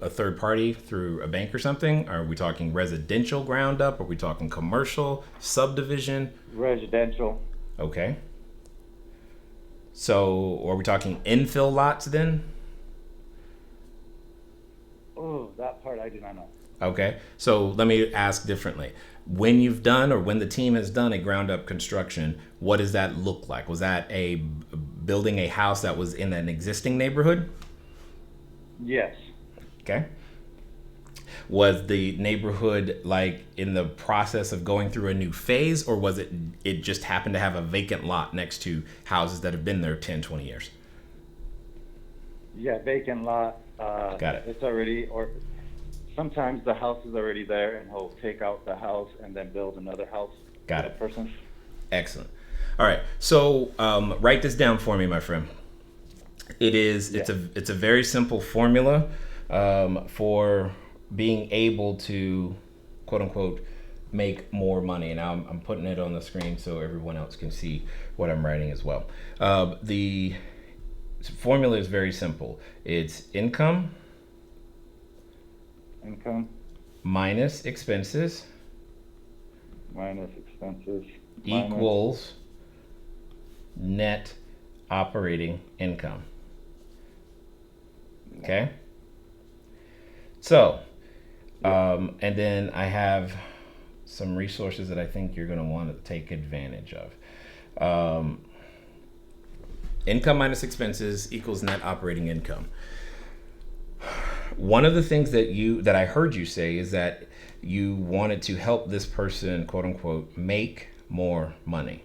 third party through a bank or something? Are we talking residential ground up? Are we talking commercial, subdivision? Residential. Okay. So, are we talking infill lots then? Oh, that part I do not know. Okay. So let me ask differently. When you've done, or when the team has done a ground up construction, what does that look like? Was that a building a house that was in an existing neighborhood? Yes. Okay. Was the neighborhood like in the process of going through a new phase, or was it just happened to have a vacant lot next to houses that have been there 10, 20 years? Yeah, vacant lot. Got it. It's already, or sometimes the house is already there, and he'll take out the house and then build another house. Got for it. the person. Excellent. All right. So write this down for me, my friend. It's a very simple formula for being able to, quote unquote, make more money. And now I'm putting it on the screen so everyone else can see what I'm writing as well. The formula is very simple. It's income minus expenses equals net operating income. Okay. So, and then I have some resources that I think you're going to want to take advantage of. Income minus expenses equals net operating income. One of the things that I heard you say is that you wanted to help this person, quote unquote, make more money.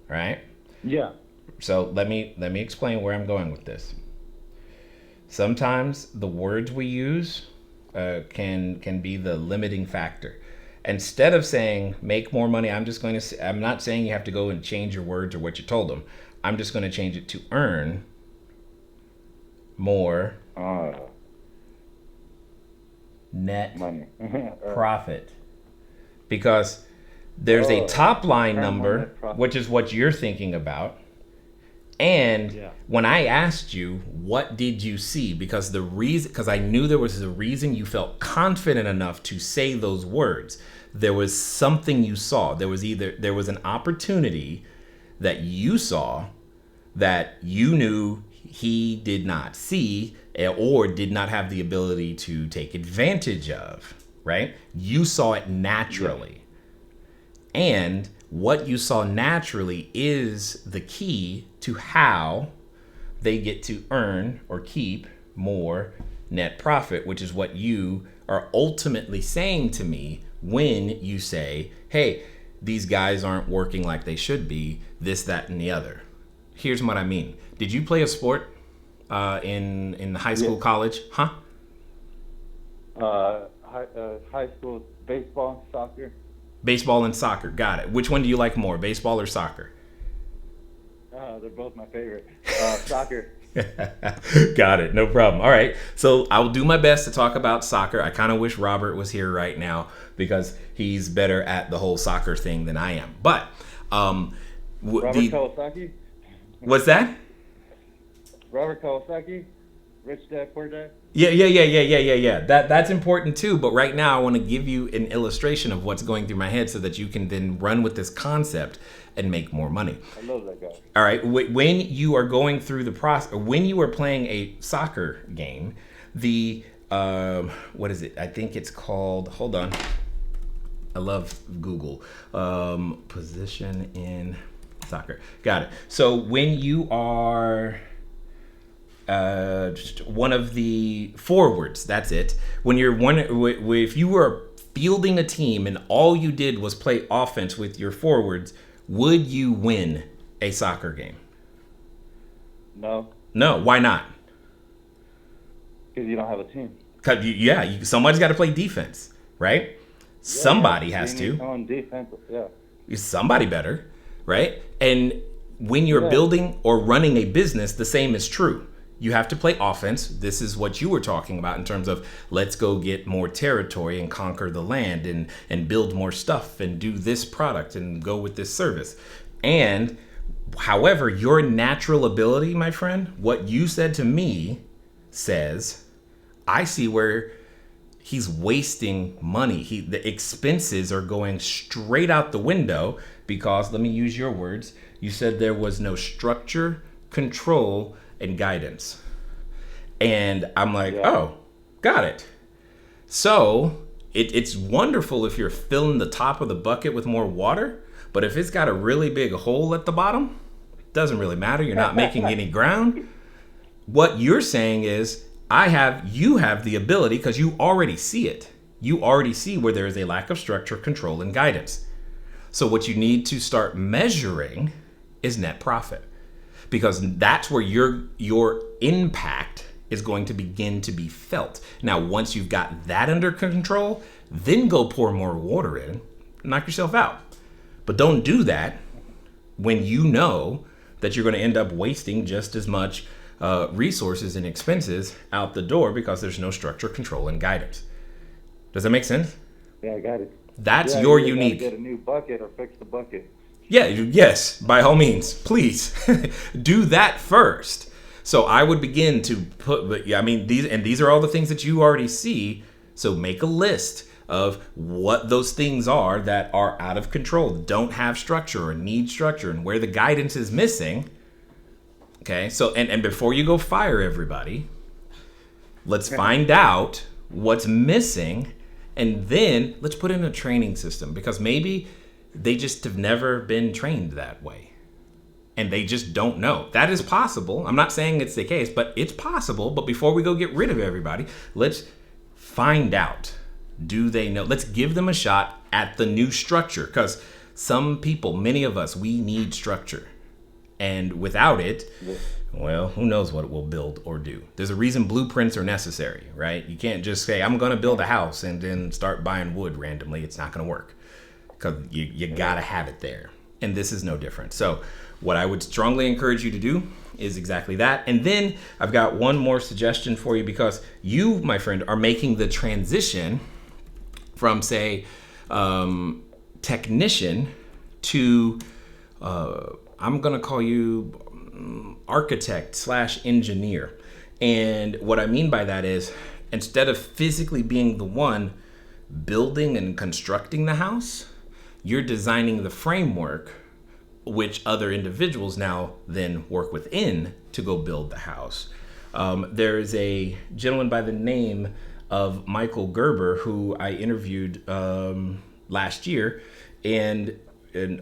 Right? Yeah. So let me explain where I'm going with this. Sometimes the words we use can be the limiting factor. Instead of saying make more money, I'm not saying you have to go and change your words or what you told them. I'm just going to change it to earn more net money. profit. Because there's a top line number, which is what you're thinking about. And when I asked you, what did you see? Because I knew there was a reason you felt confident enough to say those words. There was something you saw. There was an opportunity that you saw that you knew he did not see or did not have the ability to take advantage of, right? You saw it naturally. And what you saw naturally is the key to how they get to earn or keep more net profit, which is what you are ultimately saying to me when you say, hey, these guys aren't working like they should be, this, that, and the other. Here's what I mean. Did you play a sport in high school, college? Huh? High school, baseball, soccer. Baseball and soccer. Got it. Which one do you like more, baseball or soccer? They're both my favorite. Soccer. Got it. No problem. All right. So I'll do my best to talk about soccer. I kind of wish Robert was here right now because he's better at the whole soccer thing than I am. But Robert Kawasaki? What's that? Robert Kawasaki? Rich Dad, Poor Dad? Yeah. That's important too. But right now, I want to give you an illustration of what's going through my head so that you can then run with this concept and make more money. I love that guy. All right. When you are going through the process, or when you are playing a soccer game, the what is it? I think it's called. Hold on. I love Google. Position in soccer. Got it. So when you are one of the forwards, that's it. When you're if you were fielding a team and all you did was play offense with your forwards, would you win a soccer game? No. No. Why not? Because you don't have a team. Because somebody's got to play defense, right? Yeah, somebody has to. On defense, yeah. Somebody better, right? And when you're building or running a business, the same is true. You have to play offense. This is what you were talking about in terms of let's go get more territory and conquer the land and build more stuff and do this product and go with this service. And however, your natural ability, my friend, what you said to me says, I see where he's wasting money. The expenses are going straight out the window because, let me use your words, you said there was no structure, control, and guidance. And I'm like, oh, got it. So it's wonderful if you're filling the top of the bucket with more water, but if it's got a really big hole at the bottom, it doesn't really matter. You're not making any ground. What you're saying is, you have the ability, because you already see it. You already see where there is a lack of structure, control, and guidance. So what you need to start measuring is net profit, because that's where your impact is going to begin to be felt. Now, once you've got that under control, then go pour more water in, knock yourself out. But don't do that when you know that you're going to end up wasting just as much resources and expenses out the door because there's no structure, control, and guidance. Does that make sense? Yeah, I got it. That's your unique. Get a new bucket or fix the bucket. Yeah, yes, by all means, please do that first. So I would begin to put, these are all the things that you already see. So make a list of what those things are that are out of control, don't have structure or need structure, and where the guidance is missing. Okay, so and before you go fire everybody, let's find out what's missing, and then let's put in a training system, because maybe they just have never been trained that way and they just don't know. That is possible. I'm not saying it's the case, but it's possible. But before we go get rid of everybody, let's find out, do they know? Let's give them a shot at the new structure, because some people, many of us, we need structure. And without it, well, who knows what it will build or do. There's a reason blueprints are necessary, right? You can't just say, I'm going to build a house and then start buying wood randomly. It's not going to work, because you got to have it there. And this is no different. So what I would strongly encourage you to do is exactly that. And then I've got one more suggestion for you, because you, my friend, are making the transition from, say, technician to, I'm going to call you architect / engineer. And what I mean by that is, instead of physically being the one building and constructing the house, you're designing the framework which other individuals now then work within to go build the house. There is a gentleman by the name of Michael Gerber who I interviewed last year, and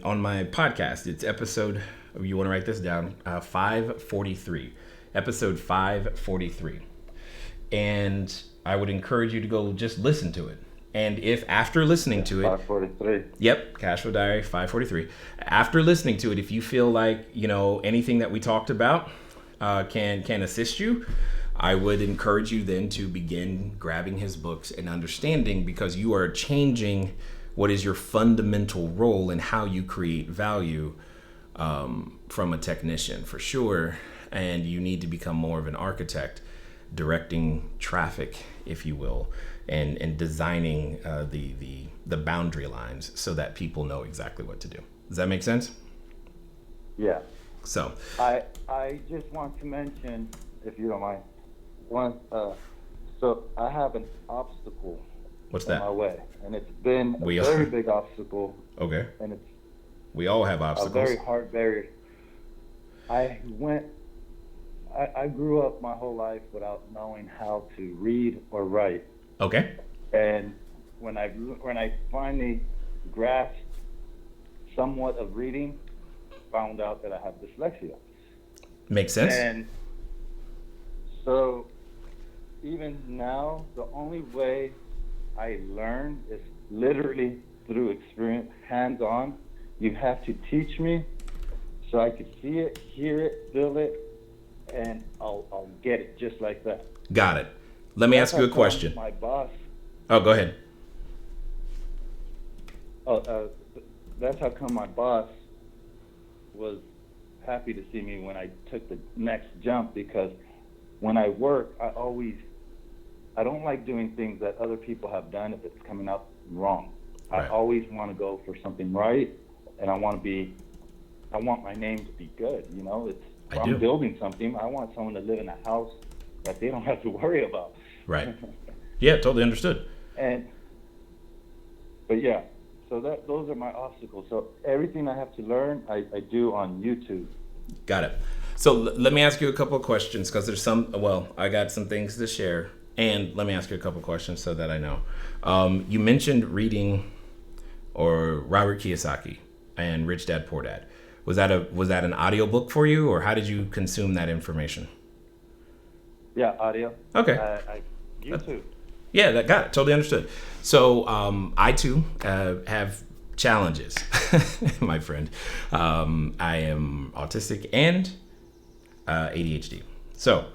on my podcast, it's episode, you want to write this down, 543, episode 543. And I would encourage you to go just listen to it. And if after listening to it, 543. Yep, Cashflow Diary 543. After listening to it, if you feel like, anything that we talked about can assist you, I would encourage you then to begin grabbing his books and understanding, because you are changing what is your fundamental role in how you create value from a technician, for sure. And you need to become more of an architect, directing traffic, if you will, and designing the boundary lines so that people know exactly what to do. Does that make sense? Yeah. So I just want to mention, if you don't mind, so I have an obstacle. What's in that? my way, and it's been a very big obstacle. Okay. And it's we all have obstacles. A very hard barrier. I grew up my whole life without knowing how to read or write. Okay. And when I finally grasped somewhat of reading, found out that I have dyslexia. Makes sense. And so even now, the only way I learn is literally through experience, hands-on. You have to teach me so I can see it, hear it, feel it, and I'll get it just like that. Got it. Let me ask you a question. My boss. Oh, go ahead. That's how come my boss was happy to see me when I took the next jump, because when I work, I don't like doing things that other people have done if it's coming out wrong. Right. I always want to go for something right, and I want my name to be good. If I'm building something, I want someone to live in a house that they don't have to worry about. Right. Yeah, totally understood. But yeah, so those are my obstacles. So everything I have to learn, I do on YouTube. Got it. So let me ask you a couple of questions, because there's I got some things to share. And let me ask you a couple of questions so that I know. You mentioned reading or Robert Kiyosaki and Rich Dad Poor Dad. Was that an audiobook for you, or how did you consume that information? Yeah, audio. Okay. YouTube. Yeah, got it. Totally understood. So I too have challenges, my friend. I am autistic and ADHD. So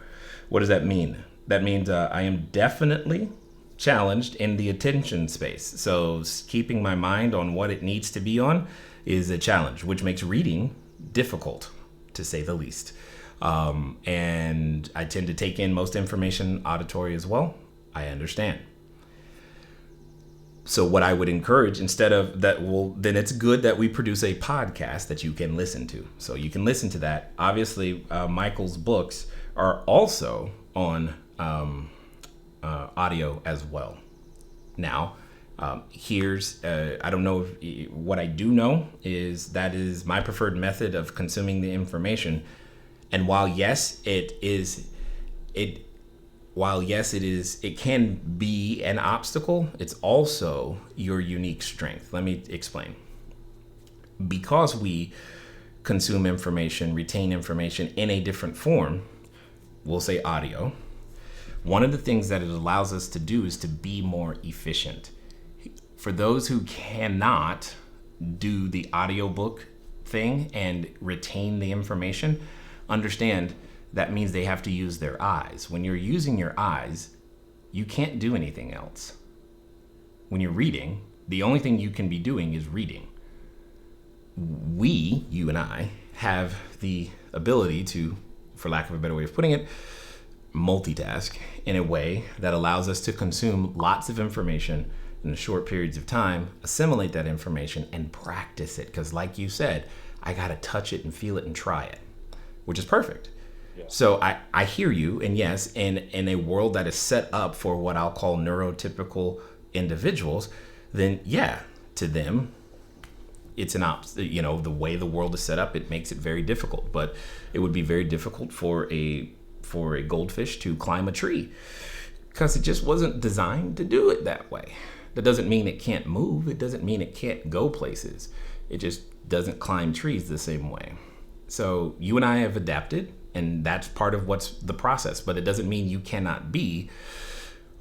what does that mean? That means I am definitely challenged in the attention space. So keeping my mind on what it needs to be on is a challenge, which makes reading difficult, to say the least. And I tend to take in most information auditory as well. I understand. So what I would encourage, instead of that, then it's good that we produce a podcast that you can listen to. So you can listen to that. Obviously, Michael's books are also on audio as well. Now, I don't know what I do know is that is my preferred method of consuming the information. And while yes, it can be an obstacle, it's also your unique strength. Let me explain. Because we consume information, retain information in a different form, we'll say audio, one of the things that it allows us to do is to be more efficient. For those who cannot do the audiobook thing and retain the information, understand that means they have to use their eyes. When you're using your eyes, you can't do anything else. When you're reading, the only thing you can be doing is reading. You and I, have the ability to, for lack of a better way of putting it, multitask in a way that allows us to consume lots of information in short periods of time, assimilate that information, and practice it. Because like you said, I got to touch it and feel it and try it, which is perfect. Yeah. So I hear you, and yes, in a world that is set up for what I'll call neurotypical individuals, then yeah, to them, it's the way the world is set up, it makes it very difficult. But it would be very difficult for a goldfish to climb a tree, because it just wasn't designed to do it that way. That doesn't mean it can't move. It doesn't mean it can't go places. It just doesn't climb trees the same way. So you and I have adapted, and that's part of what's the process. But it doesn't mean you cannot be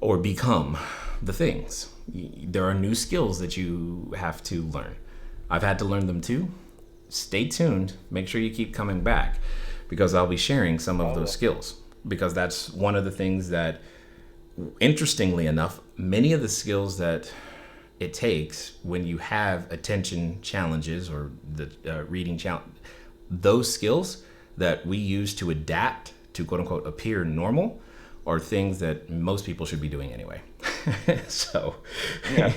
or become the things. there are new skills that you have to learn. I've had to learn them too. Stay tuned. Make sure you keep coming back, because I'll be sharing some of those skills, because that's one of the things that, interestingly enough, many of the skills that it takes when you have attention challenges or the reading challenge, those skills that we use to adapt to quote unquote appear normal are things that most people should be doing anyway. So, yeah.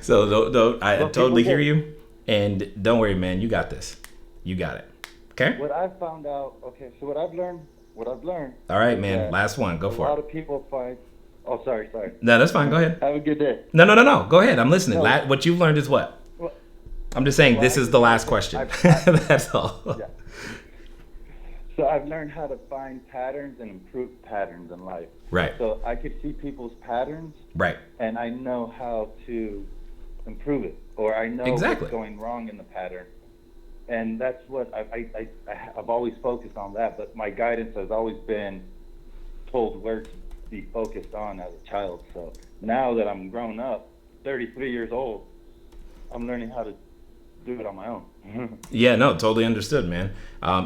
So I totally hear you, and don't worry, man, you got this. You got it. Okay. What I've found out. Okay, so what I've learned. All right, man. Last one. Go for it. A lot of people find. Oh, sorry. No, that's fine. Go ahead. Have a good day. No. Go ahead. I'm listening. No. What you've learned is what? Well, I'm just saying this is the last question. That's all. Yeah. So I've learned how to find patterns and improve patterns in life. Right. So I could see people's patterns. Right. And I know how to improve it, or I know exactly what's going wrong in the pattern. And that's what I've always focused on that. But my guidance has always been told where to be focused on as a child. So now that I'm grown up, 33 years old, I'm learning how to do it on my own. Yeah, no, totally understood, man.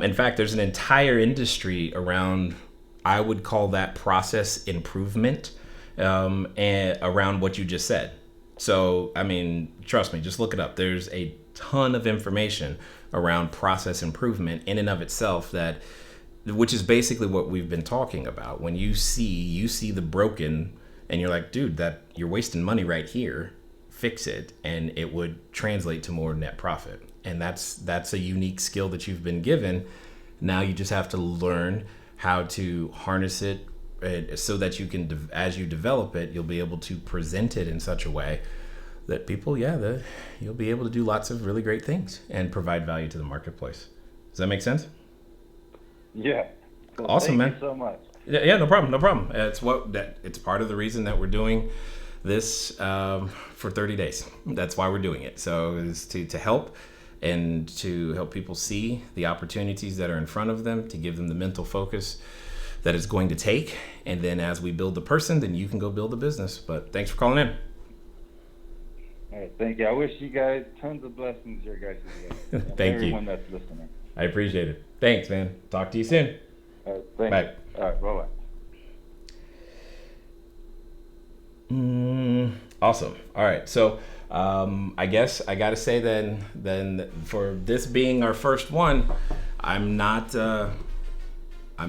In fact, there's an entire industry around, I would call that process improvement, and around what you just said. So, I mean, trust me, just look it up. There's a ton of information around process improvement in and of itself, which is basically what we've been talking about. When you see the broken, and you're like, dude, you're wasting money right here. Fix it, and it would translate to more net profit. And that's a unique skill that you've been given. Now you just have to learn how to harness it, so that you can, as you develop it, you'll be able to present it in such a way that people, you'll be able to do lots of really great things and provide value to the marketplace. Does that make sense? Yeah. Well, awesome, man. Thank you so much. Yeah, no problem. It's part of the reason that we're doing this for 30 days. That's why we're doing it. So it's to help, and to help people see the opportunities that are in front of them, to give them the mental focus that it's going to take. And then as we build the person, then you can go build the business. But thanks for calling in. All right, thank you. I wish you guys tons of blessings, your guys. Thank everyone you. That's listening. I appreciate it. Thanks, man. Talk to you soon. All right, thanks. Bye. All right, bye-bye. Awesome. All right. So I guess I got to say then for this being our first one, I'm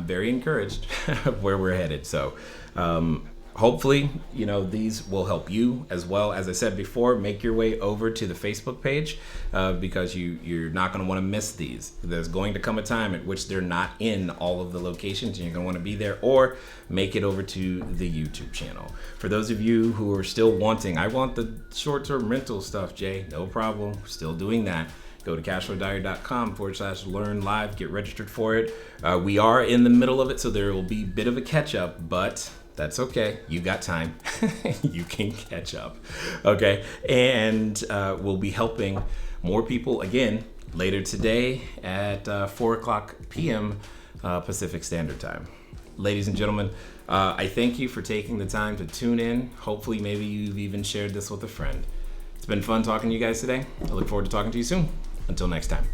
very encouraged where we're headed. So hopefully, these will help you as well. As I said before, make your way over to the Facebook page, because you're not going to want to miss these. There's going to come a time at which they're not in all of the locations, and you're going to want to be there, or make it over to the YouTube channel. For those of you who are still wanting, I want the short-term rental stuff, Jay, no problem. Still doing that. Go to CashFlowDiary.com/learn live, get registered for it. We are in the middle of it, so there will be a bit of a catch up, but that's okay. You got time. You can catch up. Okay. And we'll be helping more people again later today at 4:00 p.m. Pacific Standard Time. Ladies and gentlemen, I thank you for taking the time to tune in. Hopefully, maybe you've even shared this with a friend. It's been fun talking to you guys today. I look forward to talking to you soon. Until next time.